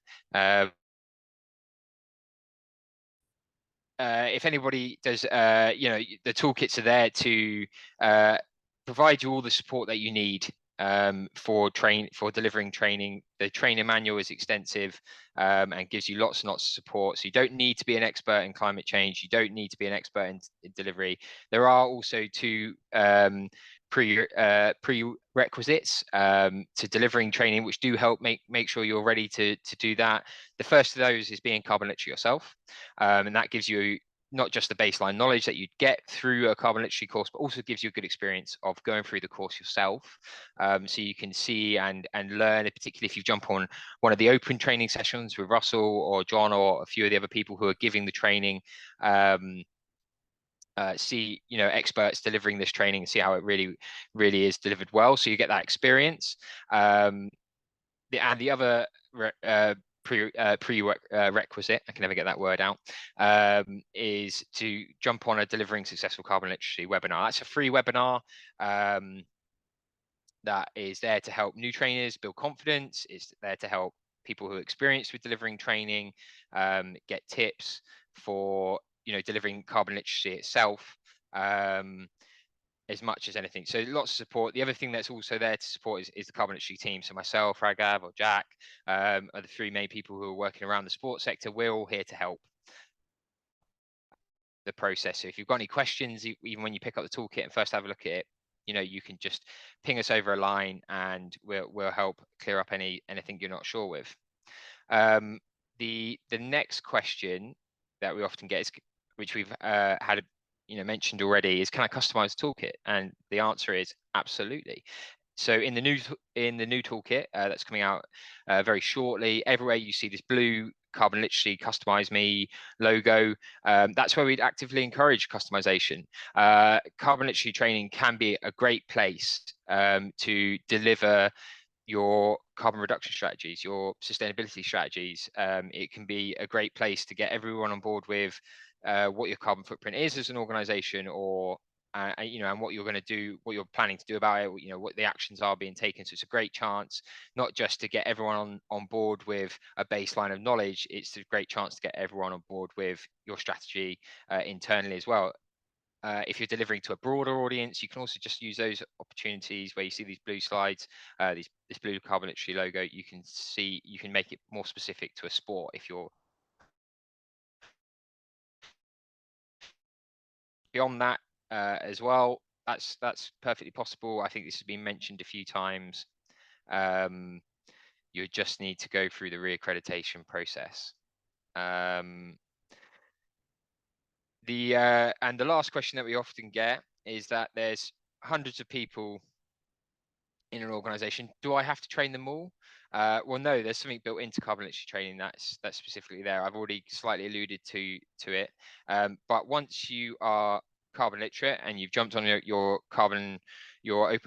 if anybody does, you know, the toolkits are there to provide you all the support that you need for delivering training. The trainer manual is extensive and gives you lots and lots of support. So you don't need to be an expert in climate change. You don't need to be an expert in delivery. There are also two prerequisites to delivering training, which do help make sure you're ready to do that. The first of those is being carbon literacy yourself, and that gives you not just the baseline knowledge that you'd get through a carbon literacy course, but also gives you a good experience of going through the course yourself. So you can see and learn, particularly if you jump on one of the open training sessions with Russell or John or a few of the other people who are giving the training. See, you know, experts delivering this training and see how it really is delivered well. So you get that experience. And the other prerequisite, I can never get that word out, is to jump on a Delivering Successful Carbon Literacy webinar. That's a free webinar that is there to help new trainers build confidence. It's there to help people who are experienced with delivering training get tips for, you know, delivering carbon literacy itself. As much as anything. So lots of support. The other thing that's also there to support is the carbon literacy team. So myself, Raghav or Jack are the three main people who are working around the sports sector. We're all here to help the process. So if you've got any questions, even when you pick up the toolkit and first have a look at it, you know, you can just ping us over a line and we'll help clear up anything you're not sure with. The next question that we often get is, which we've had mentioned already, is can I customize the toolkit? And the answer is absolutely. So in the new toolkit that's coming out very shortly, everywhere you see this blue Carbon Literacy Customize Me logo, that's where we'd actively encourage customization. Carbon literacy training can be a great place to deliver your carbon reduction strategies, your sustainability strategies. It can be a great place to get everyone on board with what your carbon footprint is as an organization, or and what you're going to do, what you're planning to do about it, what the actions are being taken. So it's a great chance not just to get everyone on board with a baseline of knowledge, it's a great chance to get everyone on board with your strategy internally as well. If you're delivering to a broader audience, you can also just use those opportunities where you see these blue slides, this blue carbon literacy logo. You can make it more specific to a sport if you're beyond that as well. That's perfectly possible. I think this has been mentioned a few times. You just need to go through the reaccreditation process. And the last question that we often get is that there's hundreds of people in an organization. Do I have to train them all? Well, no, there's something built into carbon literacy training that's specifically there. I've already slightly alluded to it. But once you are carbon literate and you've jumped on your open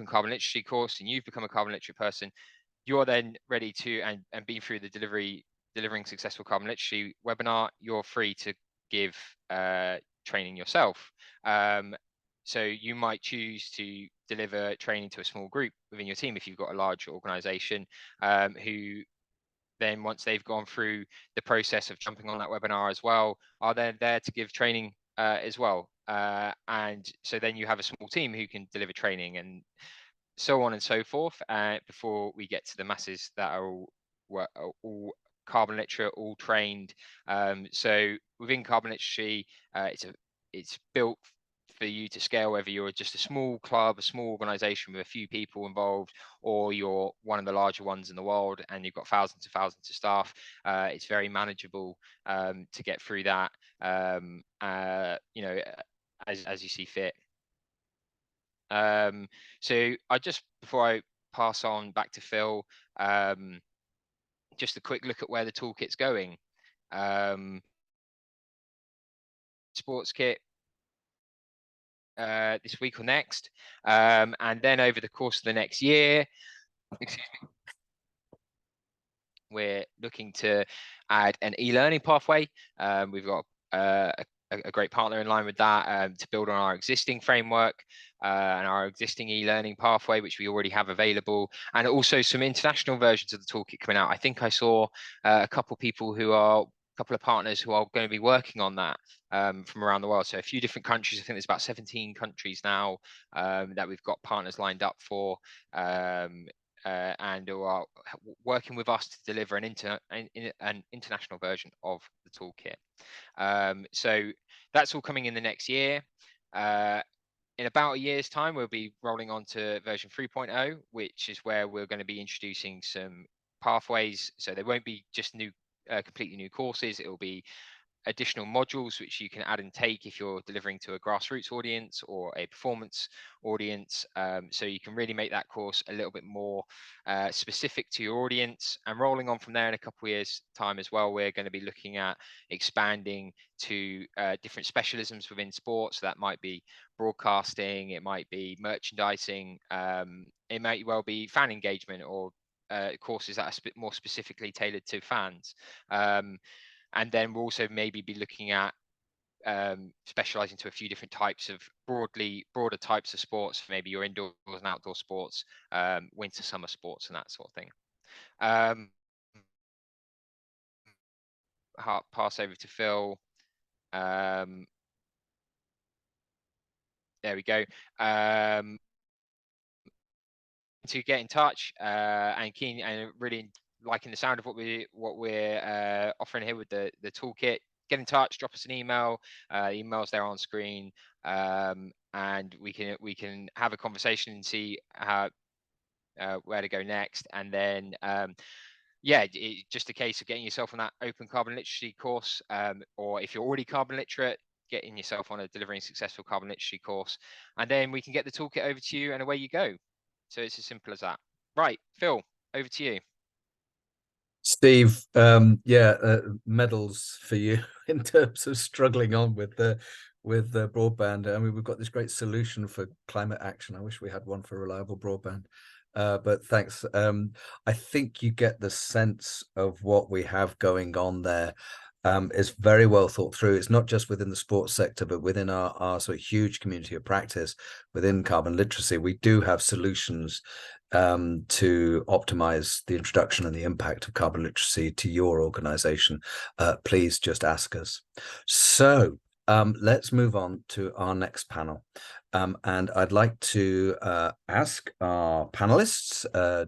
carbon literacy course and you've become a carbon literate person, you're then ready to and been through the delivering successful carbon literacy webinar, you're free to give training yourself. So you might choose to deliver training to a small group within your team if you've got a large organization, who then, once they've gone through the process of jumping on that webinar as well, are then there to give training as well. And so then you have a small team who can deliver training, and so on and so forth, before we get to the masses that are all carbon literate, all trained. So within carbon literacy, it's built for you to scale, whether you're just a small club, a small organization with a few people involved, or you're one of the larger ones in the world and you've got thousands of staff. It's very manageable to get through that, as you see fit. So before I pass on back to Phil, just a quick look at where the toolkit's going. Sports kit this week or next, and then over the course of the next year, we're looking to add an e-learning pathway. We've got a great partner in line with that, to build on our existing framework and our existing e-learning pathway, which we already have available, and also some international versions of the toolkit coming out. I think I saw a couple people who are couple of partners who are going to be working on that from around the world. So a few different countries. I think there's about 17 countries now that we've got partners lined up for, and who are working with us to deliver an international version of the toolkit. So that's all coming in the next year. In about a year's time, we'll be rolling on to version 3.0, which is where we're going to be introducing some pathways. So there won't be just completely new courses. It will be additional modules which you can add and take if you're delivering to a grassroots audience or a performance audience. So you can really make that course a little bit more specific to your audience. And rolling on from there in a couple of years' time as well, we're going to be looking at expanding to different specialisms within sports. So that might be broadcasting, it might be merchandising, it might well be fan engagement, or courses that are more specifically tailored to fans. And then we'll also maybe be looking at specializing to a few different types of broader types of sports, maybe your indoors and outdoor sports, winter, summer sports, and that sort of thing. Pass over to Phil. There we go. To get in touch and keen and really liking the sound of what we're offering here with the toolkit, get in touch, drop us an email. Email's there on screen, and we can have a conversation and see how where to go next. And then yeah, it's just a case of getting yourself on that open carbon literacy course, or if you're already carbon literate, getting yourself on a delivering successful carbon literacy course, and then we can get the toolkit over to you and away you go. So it's as simple as that. Right, Phil, over to you. Steve, medals for you in terms of struggling on with the broadband. I mean, we've got this great solution for climate action. I wish we had one for reliable broadband, but thanks. I think you get the sense of what we have going on there. Is very well thought through. It's not just within the sports sector, but within our sort of huge community of practice within carbon literacy. We do have solutions to optimize the introduction and the impact of carbon literacy to your organization. Please just ask us. So let's move on to our next panel. And I'd like to ask our panelists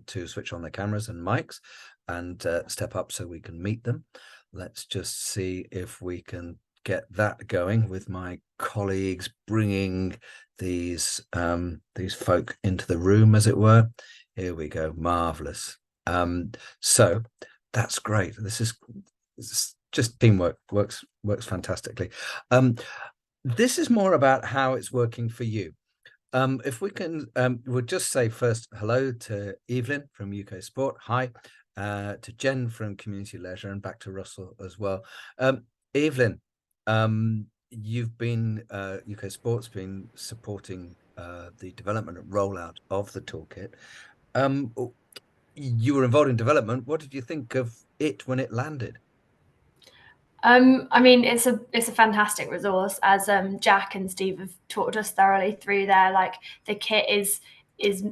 to switch on their cameras and mics and step up so we can meet them. Let's just see if we can get that going with my colleagues bringing these folk into the room, as it were. Here we go. Marvelous. So that's great. This is just teamwork. Works fantastically. This is more about how it's working for you. If we can, we'll just say first hello to Evelyn from UK Sport. Hi. To Jen from Community Leisure, and back to Russell as well. Evelyn, you've been UK Sport's been supporting the development and rollout of the toolkit. You were involved in development. What did you think of it when it landed? I mean, it's a fantastic resource, as Jack and Steve have talked us thoroughly through there. Like, the kit is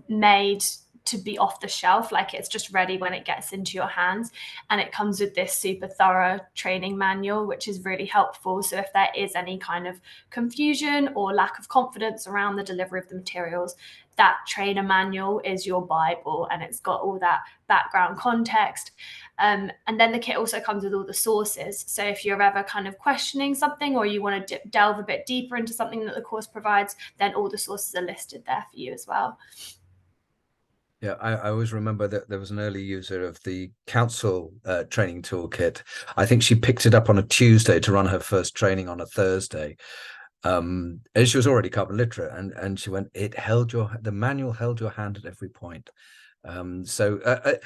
made to be off the shelf, like it's just ready when it gets into your hands, and it comes with this super thorough training manual, which is really helpful. So if there is any kind of confusion or lack of confidence around the delivery of the materials, that trainer manual is your Bible, and it's got all that background context. And then the kit also comes with all the sources. So if you're ever kind of questioning something, or you want to delve a bit deeper into something that the course provides, then all the sources are listed there for you as well. Yeah, I always remember that there was an early user of the council training toolkit. I think she picked it up on a Tuesday to run her first training on a Thursday. And she was already carbon literate, and she went, the manual held your hand at every point. Usability,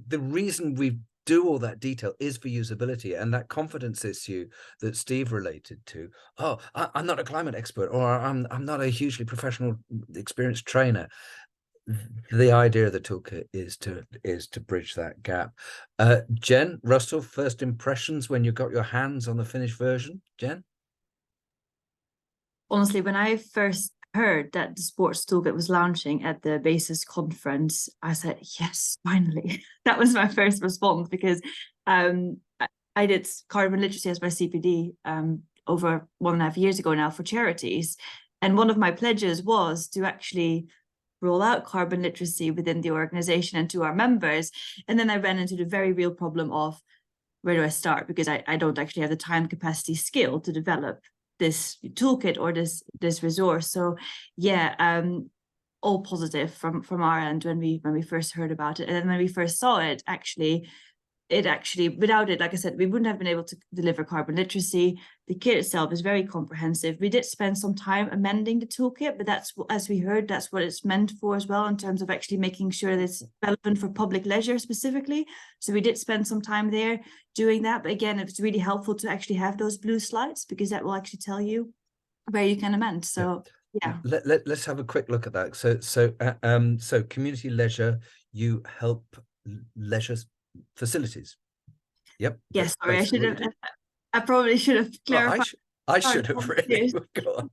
the reason we do all that detail is for usability, and that confidence issue that Steve related to. Oh, I'm not a climate expert, or I'm not a hugely professional, experienced trainer. The idea of the toolkit is to bridge that gap. Jen, Russell, first impressions when you got your hands on the finished version? Jen? Honestly, when I first heard that the sports toolkit was launching at the BASIS conference, I said, yes, finally. That was my first response, because I did carbon literacy as my CPD over 1.5 years ago now for charities. And one of my pledges was to actually roll out carbon literacy within the organization and to our members. And then I ran into the very real problem of, where do I start? Because I don't actually have the time, capacity, skill to develop this toolkit or this resource. So yeah, all positive from our end when we first heard about it. And then when we first saw it, without it, like I said, we wouldn't have been able to deliver carbon literacy. The kit itself is very comprehensive. We did spend some time amending the toolkit, but that's, as we heard, that's what it's meant for as well, in terms of actually making sure that it's relevant for public leisure specifically. So we did spend some time there doing that. But again, it's really helpful to actually have those blue slides, because that will actually tell you where you can amend. So yeah. Let's have a quick look at that. So community leisure, you help leisure facilities. Yep. Yes, sorry, I probably should have clarified. Well, I should have really. Go on.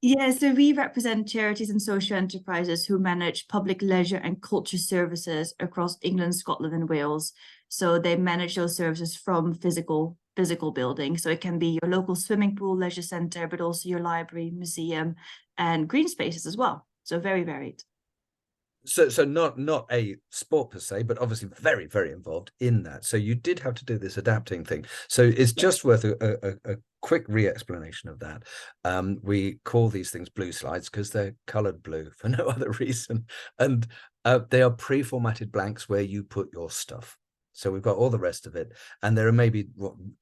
Yeah, so we represent charities and social enterprises who manage public leisure and culture services across England, Scotland, and Wales. So they manage those services from physical buildings. So it can be your local swimming pool, leisure centre, but also your library, museum, and green spaces as well. So very varied. So not a sport per se, but obviously very, very involved in that. So you did have to do this adapting thing. So it's just worth a quick re-explanation of that. We call these things blue slides because they're coloured blue for no other reason. And they are pre-formatted blanks where you put your stuff. So we've got all the rest of it. And there are maybe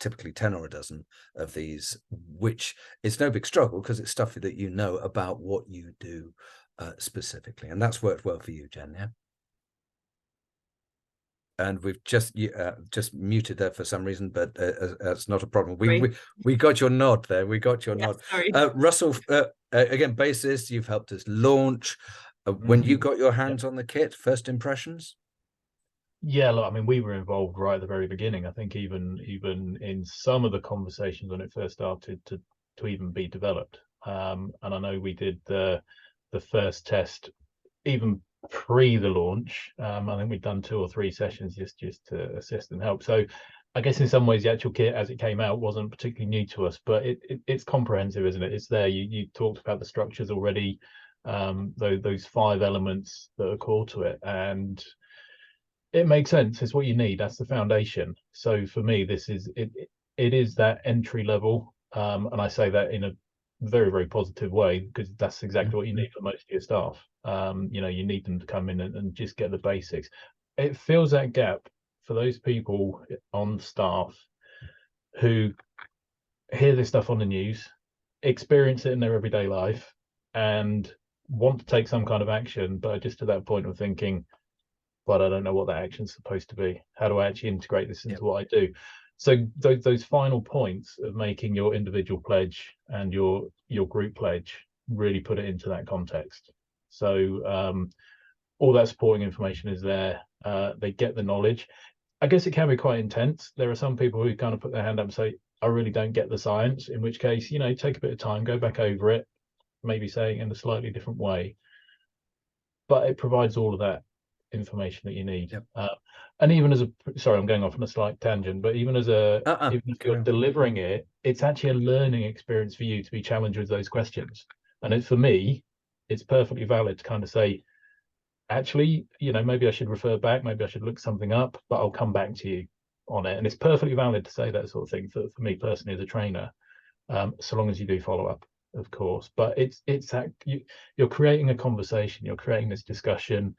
typically 10 or a dozen of these, which is no big struggle because it's stuff that you know about what you do specifically, and that's worked well for you, Jen. Yeah. And we've just muted there for some reason, but that's not a problem. We got your nod there. We got your nod. Sorry. Russell, again, bassist, you've helped us launch. When you got your hands on the kit, first impressions? Yeah, look, I mean, we were involved right at the very beginning. I think even in some of the conversations when it first started to even be developed. And I know we did the first test even pre the launch. I think we'd done 2 or 3 sessions just to assist and help. So I guess in some ways the actual kit as it came out wasn't particularly new to us, but it's comprehensive, isn't it? It's there. You talked about the structures already, those 5 elements that are core to it, and it makes sense. It's what you need. That's the foundation. So for me, this is it is that entry level, and I say that in a very, very positive way, because that's exactly what you need for most of your staff. You need them to come in and just get the basics. It fills that gap for those people on staff who hear this stuff on the news, experience it in their everyday life, and want to take some kind of action, but just to that point of thinking, but I don't know what that action's supposed to be. How do I actually integrate this into what I do? So those final points of making your individual pledge and your group pledge really put it into that context. So all that supporting information is there. They get the knowledge. I guess it can be quite intense. There are some people who kind of put their hand up and say, I really don't get the science, in which case, take a bit of time, go back over it, maybe saying it in a slightly different way. But it provides all of that information that you need. Yep. And even as sorry, I'm going off on a slight tangent, but even as even if you're delivering it, it's actually a learning experience for you to be challenged with those questions. And for me, it's perfectly valid to kind of say, actually, maybe I should refer back, maybe I should look something up, but I'll come back to you on it. And it's perfectly valid to say that sort of thing for me personally as a trainer, so long as you do follow up, of course. But it's that you're creating a conversation, you're creating this discussion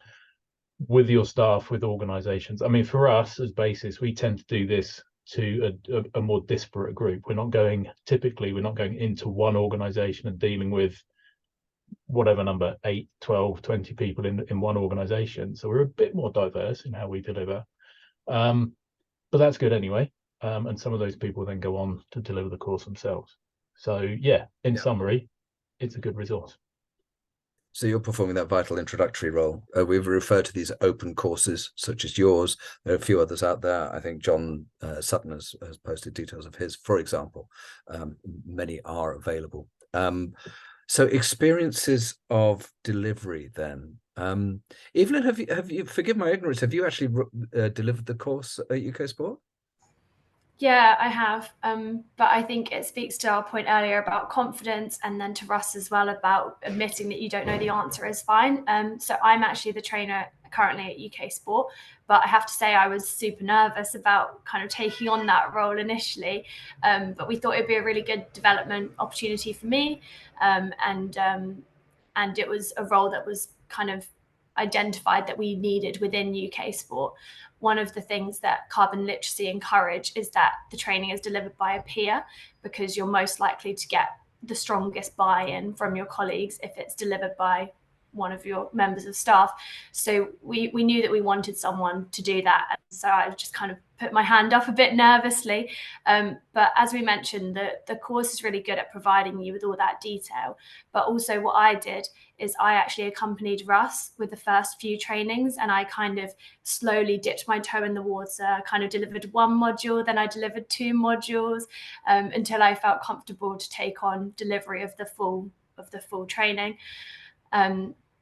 with your staff, with organizations. I mean, for us as basis, we tend to do this to a more disparate group. We're not going into one organization and dealing with whatever number, 8, 12, 20 people in one organization. So we're a bit more diverse in how we deliver. But that's good anyway. And some of those people then go on to deliver the course themselves. So yeah, in summary, it's a good resource. So you're performing that vital introductory role. We've referred to these open courses such as yours. There are a few others out there. I think John Sutton has posted details of his, for example. Many are available. So experiences of delivery then. Evelyn, have you, forgive my ignorance, have you actually delivered the course at UK Sport? Yeah, I have. But I think it speaks to our point earlier about confidence, and then to Russ as well about admitting that you don't know the answer is fine. So I'm actually the trainer currently at UK Sport, but I have to say I was super nervous about kind of taking on that role initially. But we thought it'd be a really good development opportunity for me, and it was a role that was kind of identified that we needed within UK Sport. One of the things that carbon literacy encourage is that the training is delivered by a peer, because you're most likely to get the strongest buy-in from your colleagues if it's delivered by one of your members of staff. So we knew that we wanted someone to do that. And so I just kind of put my hand up a bit nervously. But as we mentioned, the course is really good at providing you with all that detail. But also what I did is I actually accompanied Russ with the first few trainings, and I kind of slowly dipped my toe in the water, kind of delivered one module, then I delivered 2 modules, until I felt comfortable to take on delivery of the full training.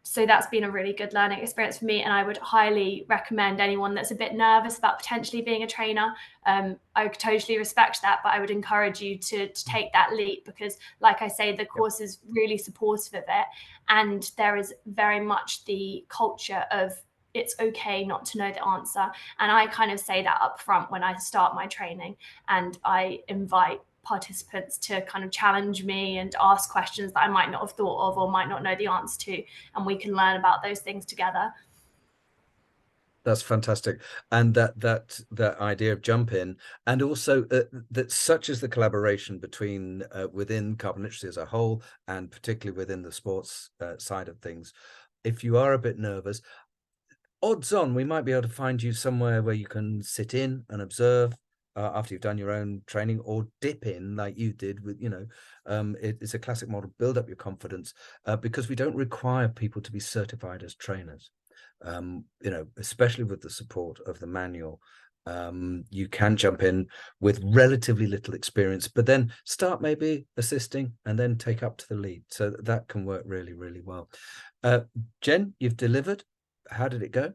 So that's been a really good learning experience for me, and I would highly recommend anyone that's a bit nervous about potentially being a trainer. I totally respect that, but I would encourage you to take that leap, because like I say, the course is really supportive of it, and there is very much the culture of it's okay not to know the answer. And I kind of say that up front when I start my training, and I invite participants to kind of challenge me and ask questions that I might not have thought of or might not know the answer to, and we can learn about those things together. That's fantastic. And that idea of jump in, and also that such is the collaboration between within carbon literacy as a whole, and particularly within the sports side of things. If you are a bit nervous, odds on we might be able to find you somewhere where you can sit in and observe after you've done your own training, or dip in like you did with, it's a classic model, build up your confidence, because we don't require people to be certified as trainers. Especially with the support of the manual, you can jump in with relatively little experience, but then start maybe assisting and then take up to the lead. So that can work really, really well. Jen, you've delivered. How did it go?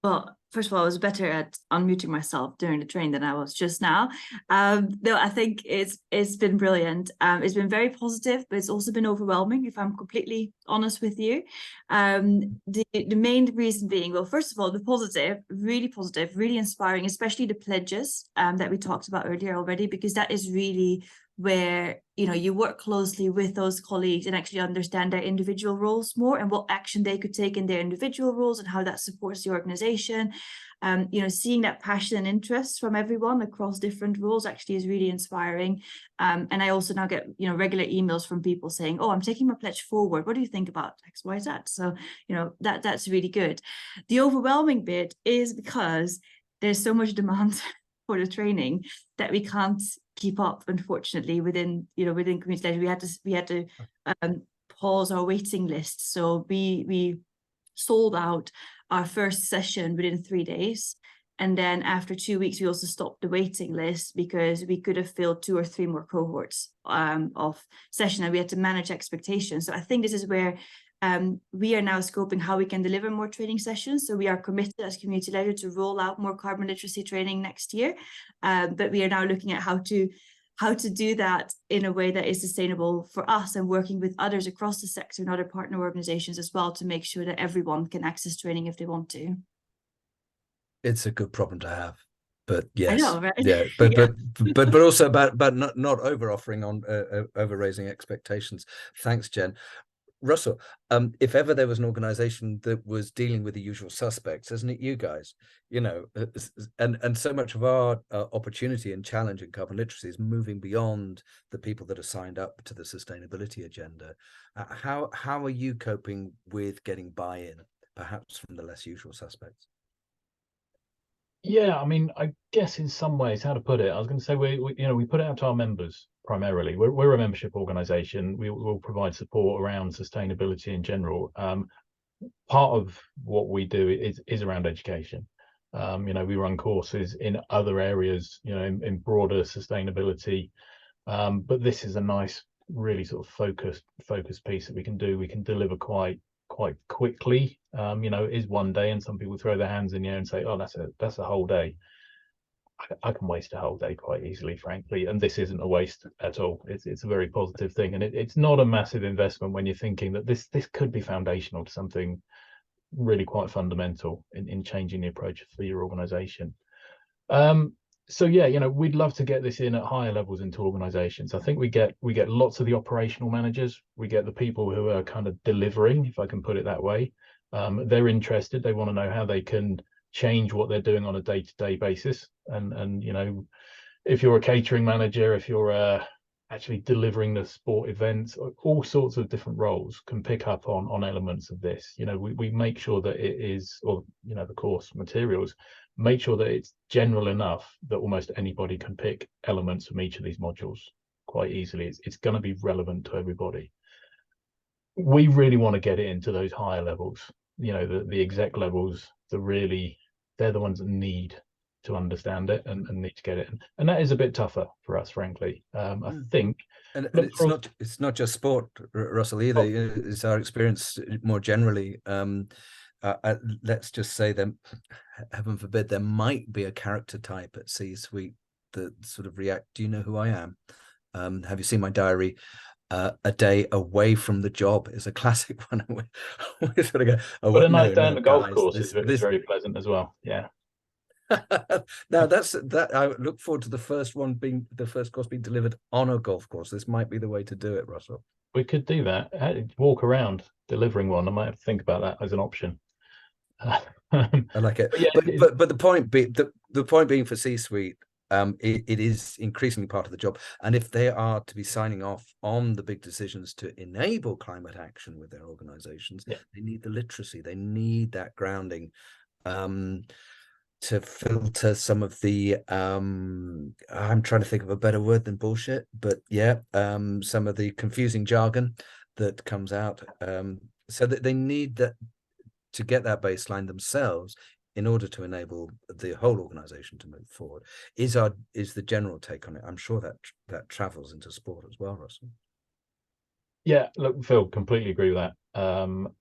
Well, first of all, I was better at unmuting myself during the train than I was just now. No, I think it's been brilliant. It's been very positive, but it's also been overwhelming, if I'm completely honest with you. The main reason being, well, first of all, the positive, really inspiring, especially the pledges that we talked about earlier already, because that is really where you work closely with those colleagues and actually understand their individual roles more, and what action they could take in their individual roles, and how that supports the organization. Seeing that passion and interest from everyone across different roles actually is really inspiring. And I also now get regular emails from people saying, oh, I'm taking my pledge forward, what do you think about X, Y, Z? So that's really good. The overwhelming bit is because there's so much demand for the training that we can't keep up, unfortunately, within community leisure. We had to pause our waiting list. So we sold out our first session within 3 days, and then after 2 weeks we also stopped the waiting list, because we could have filled 2 or 3 more cohorts of session, and we had to manage expectations. So I think this is where we are now scoping how we can deliver more training sessions. So we are committed as community leisure to roll out more carbon literacy training next year, but we are now looking at how to do that in a way that is sustainable for us, and working with others across the sector and other partner organizations as well, to make sure that everyone can access training if they want to. It's a good problem to have. But yes, I know, right? Yeah, but also about not over offering on over raising expectations. Thanks, Jen. Russell, if ever there was an organization that was dealing with the usual suspects, isn't it you guys? And so much of our opportunity and challenge in carbon literacy is moving beyond the people that are signed up to the sustainability agenda. How are you coping with getting buy-in, perhaps from the less usual suspects? Yeah, I mean, I guess in some ways, how to put it, I was going to say we put it out to our members primarily. We're a membership organisation. We will provide support around sustainability in general. Part of what we do is around education. We run courses in other areas, in broader sustainability. But this is a nice, really sort of focused piece that we can do. We can deliver quite quite quickly. You know, it is one day, and some people throw their hands in the air and say, "Oh, that's a whole day." I can waste a whole day quite easily, frankly, and this isn't a waste at all. It's a very positive thing, and it's not a massive investment when you're thinking that this could be foundational to something really quite fundamental in changing the approach for your organization. So yeah, you know, we'd love to get this in at higher levels into organizations. I think we get lots of the operational managers, we get the people who are kind of delivering, if I can put it that way. They're interested, they want to know how they can change what they're doing on a day-to-day basis. And you know, if you're a catering manager, if you're actually delivering the sport events, all sorts of different roles can pick up on elements of this. You know, we make sure that it is, or you know, the course materials make sure that it's general enough that almost anybody can pick elements from each of these modules quite easily. It's going to be relevant to everybody. We really want to get it into those higher levels, you know, the exec levels, they're the ones that need to understand it and need to get it, and that is a bit tougher for us, frankly. I think, and it's not just sport, Russell, either. It's our experience more generally. Let's just say that, heaven forbid, there might be a character type at C-suite that sort of react. Do you know who I am? Have you seen my diary? A day away from the job is a classic one. We sort of go, oh, but a night down the golf guys, course is very pleasant as well. Yeah. Now that I look forward to the first course being delivered on a golf course. This might be the way to do it, Russell. We could do that. Walk around delivering one. I might have to think about that as an option. I like it. But the point being for C-suite, it is increasingly part of the job. And if they are to be signing off on the big decisions to enable climate action with their organizations, they need the literacy. They need that grounding to filter some of the I'm trying to think of a better word than bullshit, but some of the confusing jargon that comes out, so that they need that to get that baseline themselves in order to enable the whole organization to move forward. Is the general take on it. I'm sure that travels into sport as well, Russell. Yeah, look, Phil, completely agree with that.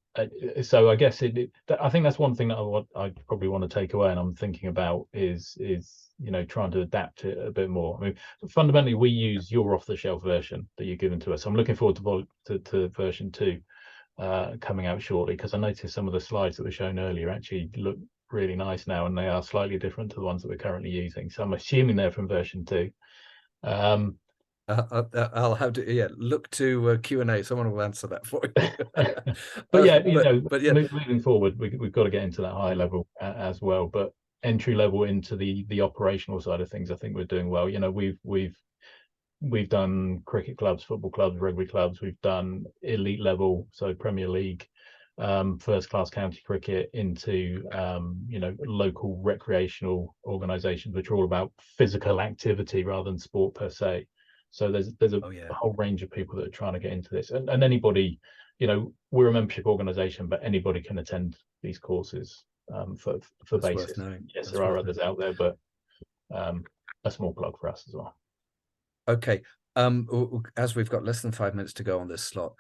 So I guess I think that's one thing that I probably want to take away, and I'm thinking about is you know, trying to adapt it a bit more. I mean, fundamentally, we use your off-the-shelf version that you've given to us. I'm looking forward to version 2 coming out shortly, because I noticed some of the slides that were shown earlier actually look really nice now, and they are slightly different to the ones that we're currently using. So I'm assuming they're from version 2. I'll have to look to Q&A. Someone will answer that for you. but moving forward, we've got to get into that high level as well. But entry level into the operational side of things, I think we're doing well. You know, we've done cricket clubs, football clubs, rugby clubs. We've done elite level, so Premier League, first class county cricket, into you know, local recreational organisations, which are all about physical activity rather than sport per se. So there's a whole range of people that are trying to get into this, and anybody, you know, we're a membership organisation, but anybody can attend these courses for basis. Yes, there are others out there, but a small plug for us as well. Okay, as we've got less than 5 minutes to go on this slot,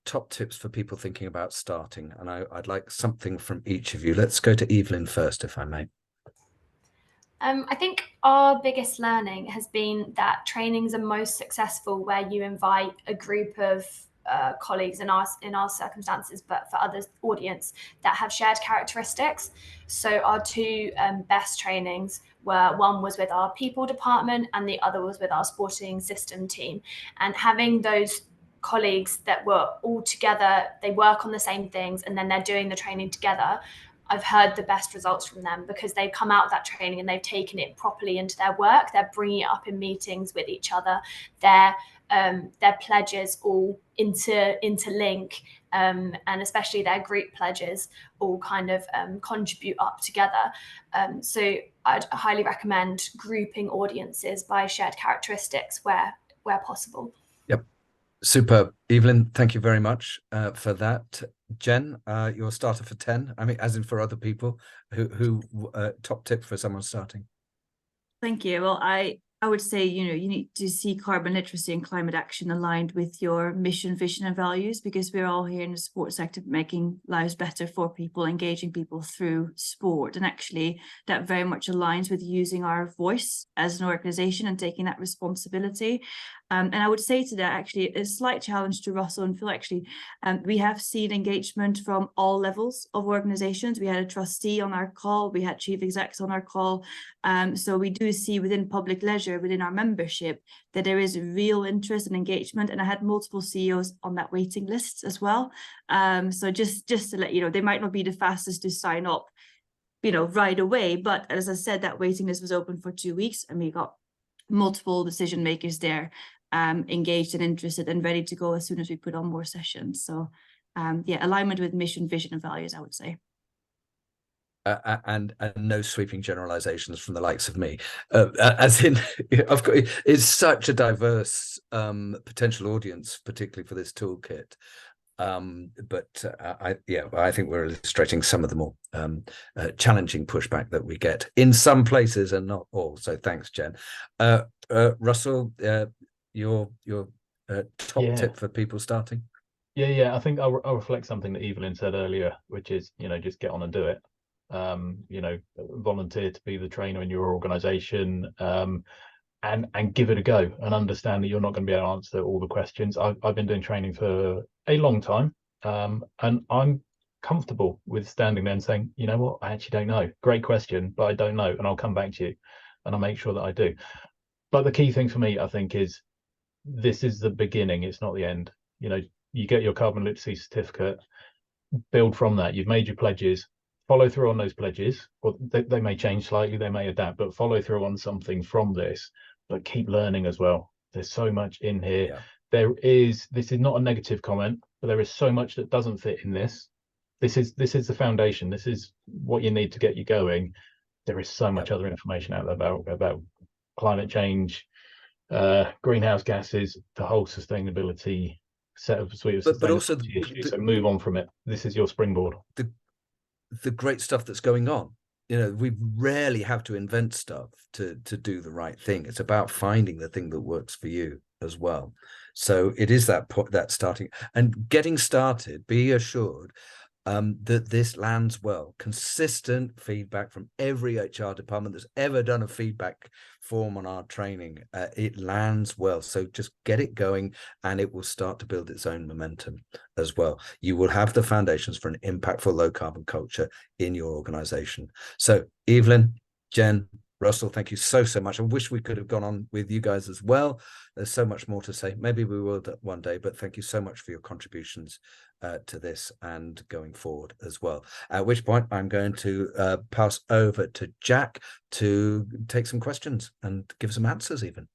top tips for people thinking about starting, and I'd like something from each of you. Let's go to Evelyn first, if I may. I think our biggest learning has been that trainings are most successful where you invite a group of colleagues in our circumstances, but for others audience, that have shared characteristics. So our 2 best trainings were, one was with our people department and the other was with our sporting system team. And having those colleagues that were all together, they work on the same things, and then they're doing the training together, I've heard the best results from them, because they've come out of that training and they've taken it properly into their work. They're bringing it up in meetings with each other. Their pledges all interlink, and especially their group pledges all kind of contribute up together. So I'd highly recommend grouping audiences by shared characteristics where possible. Yep. Superb. Evelyn, thank you very much for that. Jen, your starter for 10, I mean, as in for other people, who top tip for someone starting? Thank you. Well, I I would say, you know, you need to see carbon literacy and climate action aligned with your mission, vision, and values, because we're all here in the sport sector making lives better for people, engaging people through sport. And actually, that very much aligns with using our voice as an organisation and taking that responsibility. And I would say to that, actually, a slight challenge to Russell and Phil, actually, we have seen engagement from all levels of organisations. We had a trustee on our call, we had chief execs on our call. So we do see within public leisure, within our membership, that there is real interest and engagement. And I had multiple CEOs on that waiting list as well. So just to let you know, they might not be the fastest to sign up, you know, right away. But as I said, that waiting list was open for 2 weeks, and we got multiple decision makers there, engaged and interested and ready to go as soon as we put on more sessions. So yeah, alignment with mission, vision, and values, I would say. And no sweeping generalizations from the likes of me, as in I've got, it's such a diverse potential audience, particularly for this toolkit. But I think we're illustrating some of the more challenging pushback that we get in some places and not all. So thanks, Jen. Russell, your top tip for people starting? Yeah. I think I'll reflect something that Evelyn said earlier, which is, you know, just get on and do it. You know, volunteer to be the trainer in your organisation, and give it a go, and understand that you're not going to be able to answer all the questions. I've been doing training for a long time, and I'm comfortable with standing there and saying, you know what, I actually don't know. Great question, but I don't know, and I'll come back to you, and I'll make sure that I do. But the key thing for me, I think, is this is the beginning. It's not the end. You know, you get your carbon literacy certificate, build from that. You've made your pledges. Follow through on those pledges, or they may change slightly, they may adapt, but follow through on something from this, but keep learning as well. There's so much in here. Yeah. This is not a negative comment, but there is so much that doesn't fit in this. This is the foundation. This is what you need to get you going. There is so much other information out there about climate change, greenhouse gases, the whole sustainability set of suite of but also issues. So move on from it. This is your springboard. The great stuff that's going on. You know, we rarely have to invent stuff to do the right thing. It's about finding the thing that works for you as well. So it is that starting and getting started. Be assured that this lands well. Consistent feedback from every HR department that's ever done a feedback form on our training. It lands well. So just get it going, and it will start to build its own momentum as well. You will have the foundations for an impactful low carbon culture in your organization. So Evelyn, Jen, Russell, thank you so much. I wish we could have gone on with you guys as well. There's so much more to say. Maybe we will one day, but thank you so much for your contributions to this and going forward as well. At which point I'm going to pass over to Jack to take some questions and give some answers even.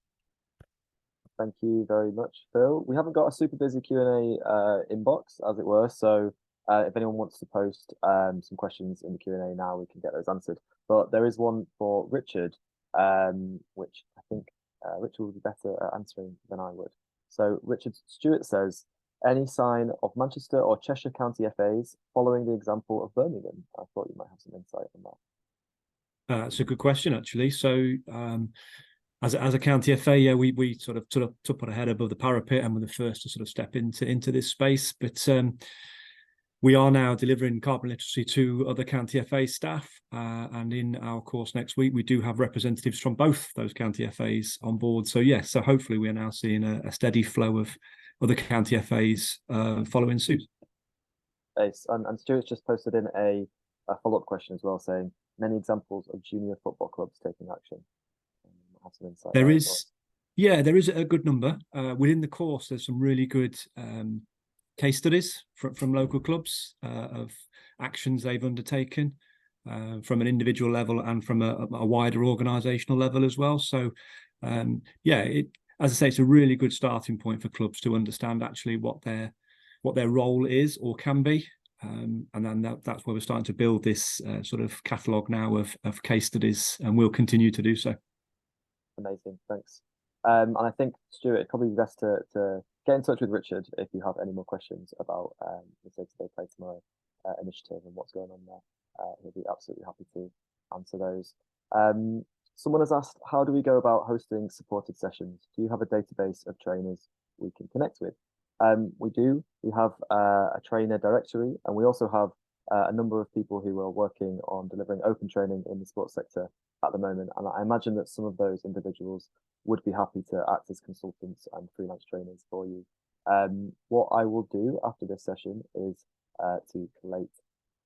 Thank you very much, Phil. We haven't got a super busy Q&A inbox, as it were, so if anyone wants to post some questions in the Q&A now, we can get those answered. But there is one for Richard, which I think Richard would be better at answering than I would. So Richard Stewart says, any sign of Manchester or Cheshire County FAs following the example of Birmingham? I thought you might have some insight on that. That's a good question, actually. So as a county FA, yeah, we sort of put our head above the parapet and were the first to sort of step into this space. But we are now delivering carbon literacy to other county FA staff, and in our course next week, we do have representatives from both those county FAs on board. So yes, so hopefully we are now seeing a steady flow of other county FAs following suit. Nice. And Stuart's just posted in a follow-up question as well, saying many examples of junior football clubs taking action. Have some insight there is, yeah, there is a good number within the course. There's some really good case studies from local clubs of actions they've undertaken from an individual level and from a wider organisational level as well. So yeah, as I say, it's a really good starting point for clubs to understand actually what their role is or can be, and then that's where we're starting to build this sort of catalogue now of case studies, and we'll continue to do so. Amazing, thanks. And I think, Stuart, it'd probably be best to get in touch with Richard if you have any more questions about the Say Today Play Tomorrow initiative and what's going on there. He'll be absolutely happy to answer those. Someone has asked, how do we go about hosting supported sessions? Do you have a database of trainers we can connect with? We do. We have a trainer directory, and we also have a number of people who are working on delivering open training in the sports sector at the moment. And I imagine that some of those individuals would be happy to act as consultants and freelance trainers for you. What I will do after this session is to collate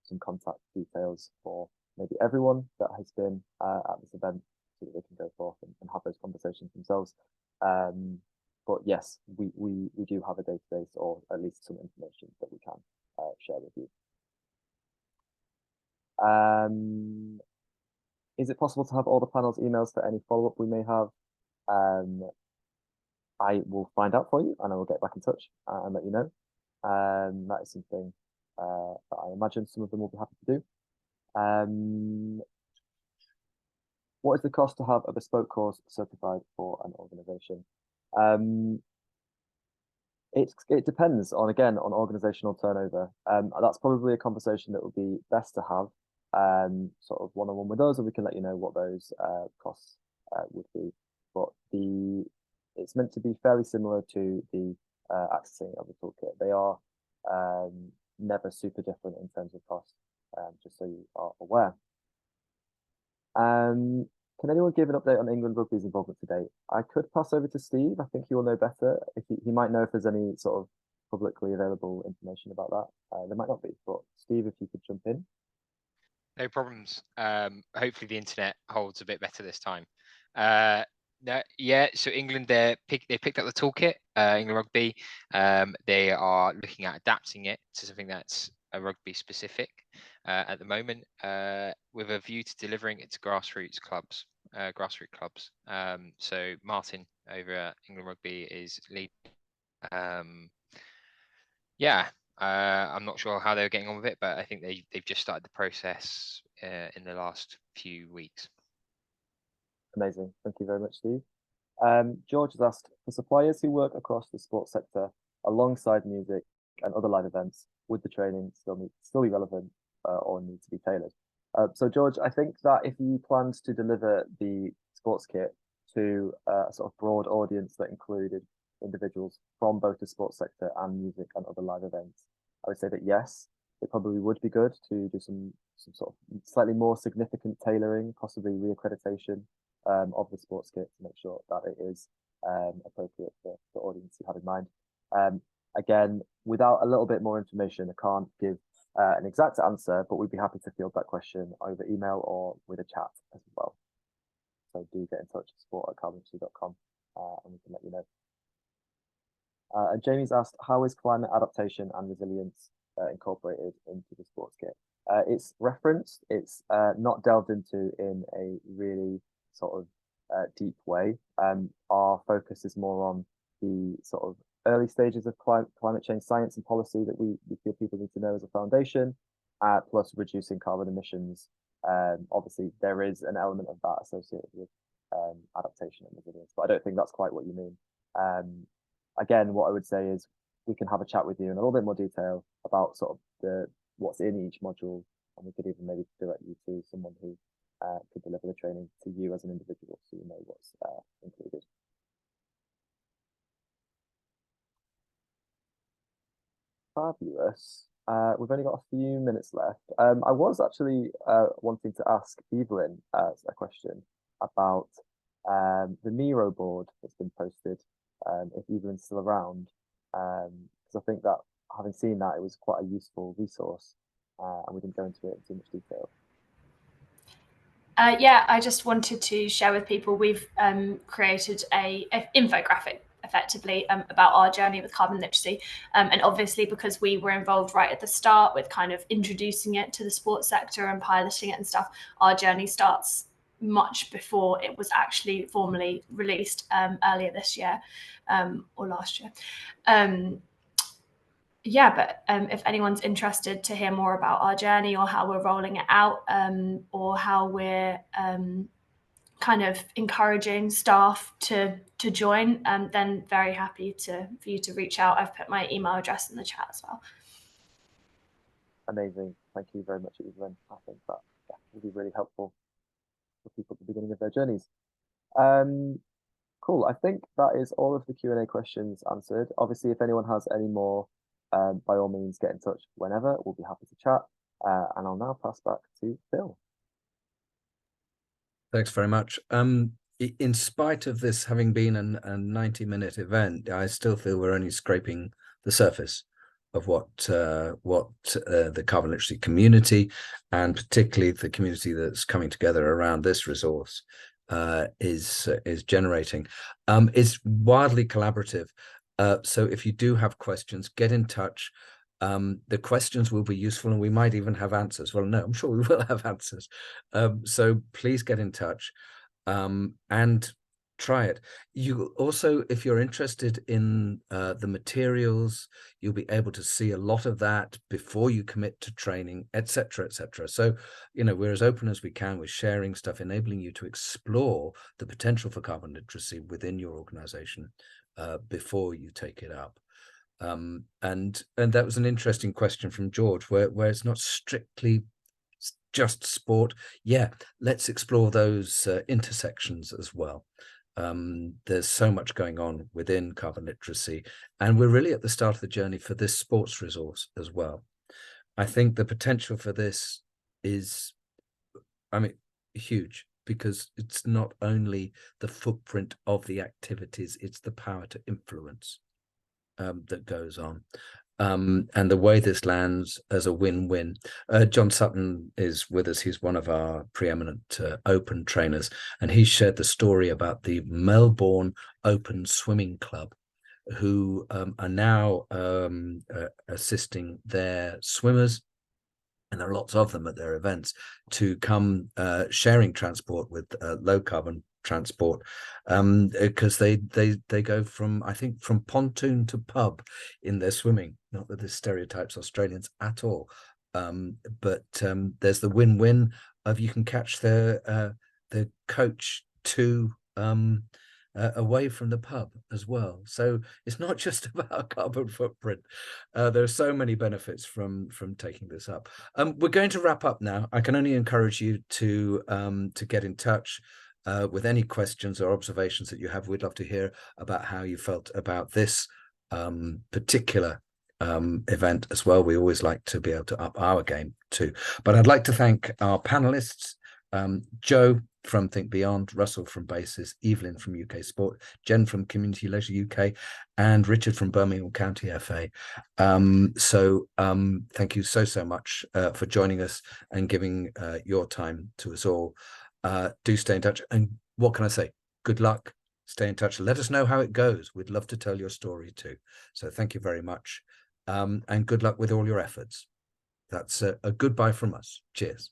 some contact details for maybe everyone that has been at this event, so that they can go forth and have those conversations themselves. But yes, we do have a database, or at least some information that we can share with you. Is it possible to have all the panel's emails for any follow-up we may have? I will find out for you, and I will get back in touch and let you know. That is something that I imagine some of them will be happy to do. What is the cost to have a bespoke course certified for an organisation? It depends on, again, on organisational turnover. That's probably a conversation that would be best to have sort of one-on-one with us, and we can let you know what those costs would be. But it's meant to be fairly similar to the accessing of the toolkit. They are never super different in terms of cost, just so you are aware. Can anyone give an update on England Rugby's involvement to date? I could pass over to Steve. I think he will know better. If he might know if there's any sort of publicly available information about that. There might not be, but Steve, if you could jump in. No problems. Hopefully the internet holds a bit better this time. Yeah, so England, they picked up the toolkit, England Rugby. They are looking at adapting it to something that's rugby specific at the moment, with a view to delivering it to grassroots clubs. So Martin over at England Rugby is leading. Yeah, I'm not sure how they're getting on with it, but I think they've just started the process in the last few weeks. Amazing. Thank you very much, Steve. George has asked, for suppliers who work across the sports sector alongside music and other live events, would the training still be relevant or need to be tailored? So George, I think that if you planned to deliver the sports kit to a sort of broad audience that included individuals from both the sports sector and music and other live events, I would say that yes, it probably would be good to do some sort of slightly more significant tailoring, possibly reaccreditation of the sports kit to make sure that it is appropriate for the audience you have in mind. Again, without a little bit more information, I can't give an exact answer, but we'd be happy to field that question over email or with a chat as well. So do get in touch at support@carbonindustry.com and we can let you know. And Jamie's asked, how is climate adaptation and resilience incorporated into the sports kit? It's referenced, it's not delved into in a really sort of deep way. Our focus is more on the sort of early stages of climate change science and policy that we feel people need to know as a foundation, plus reducing carbon emissions. Obviously, there is an element of that associated with adaptation and resilience, but I don't think that's quite what you mean. Again, what I would say is we can have a chat with you in a little bit more detail about sort of what's in each module, and we could even maybe direct you to someone who could deliver the training to you as an individual, so you know what's included. Fabulous. We've only got a few minutes left. I was actually wanting to ask Evelyn a question about the Miro board that's been posted, if Evelyn's still around, because I think that having seen that, it was quite a useful resource, and we didn't go into it in too much detail. Yeah, I just wanted to share with people, we've created a infographic effectively about our journey with carbon literacy, and obviously because we were involved right at the start with kind of introducing it to the sports sector and piloting it and stuff, our journey starts much before it was actually formally released earlier this year or last year. Yeah, but if anyone's interested to hear more about our journey or how we're rolling it out, or how we're kind of encouraging staff to join, then very happy for you to reach out. I've put my email address in the chat as well. Amazing. Thank you very much, Evelyn. I think that will be really helpful. for people at the beginning of their journeys. Cool. I think that is all of the Q&A questions answered. Obviously, if anyone has any more, by all means, get in touch whenever. We'll be happy to chat. And I'll now pass back to Phil. Thanks very much. In spite of this having been a 90-minute event, I still feel we're only scraping the surface of what the carbon literacy community, and particularly the community that's coming together around this resource, is generating. It's wildly collaborative. So if you do have questions, get in touch. The questions will be useful, and we might even have answers. Well, no, I'm sure we will have answers. So please get in touch and try it. You also, if you're interested in the materials, you'll be able to see a lot of that before you commit to training, etc., etc. So, you know, we're as open as we can with sharing stuff, enabling you to explore the potential for carbon literacy within your organization before you take it up. And that was an interesting question from George, where it's not strictly just sport. Yeah, let's explore those intersections as well. There's so much going on within carbon literacy, and we're really at the start of the journey for this sports resource as well. I think the potential for this is, I mean, huge, because it's not only the footprint of the activities, it's the power to influence that goes on. And the way this lands as a win-win. John Sutton is with us. He's one of our preeminent open trainers, and he shared the story about the Melbourne Open Swimming Club, who are now assisting their swimmers, and there are lots of them at their events, to come sharing transport with low carbon transport, because they go from, I think, from pontoon to pub in their swimming. Not that this stereotypes Australians at all, but there's the win-win of you can catch the coach to away from the pub as well. So it's not just about carbon footprint. There are so many benefits from taking this up. We're going to wrap up now. I can only encourage you to get in touch with any questions or observations that you have. We'd love to hear about how you felt about this particular event as well. We always like to be able to up our game too. But I'd like to thank our panelists, Joe from Think Beyond, Russell from Basis, Evelyn from UK Sport, Jen from Community Leisure UK, and Richard from Birmingham County FA. Thank you so much for joining us and giving your time to us all. Do stay in touch, and what can I say? Good luck. Stay in touch. Let us know how it goes. We'd love to tell your story too. So thank you very much, and good luck with all your efforts. That's a goodbye from us. Cheers.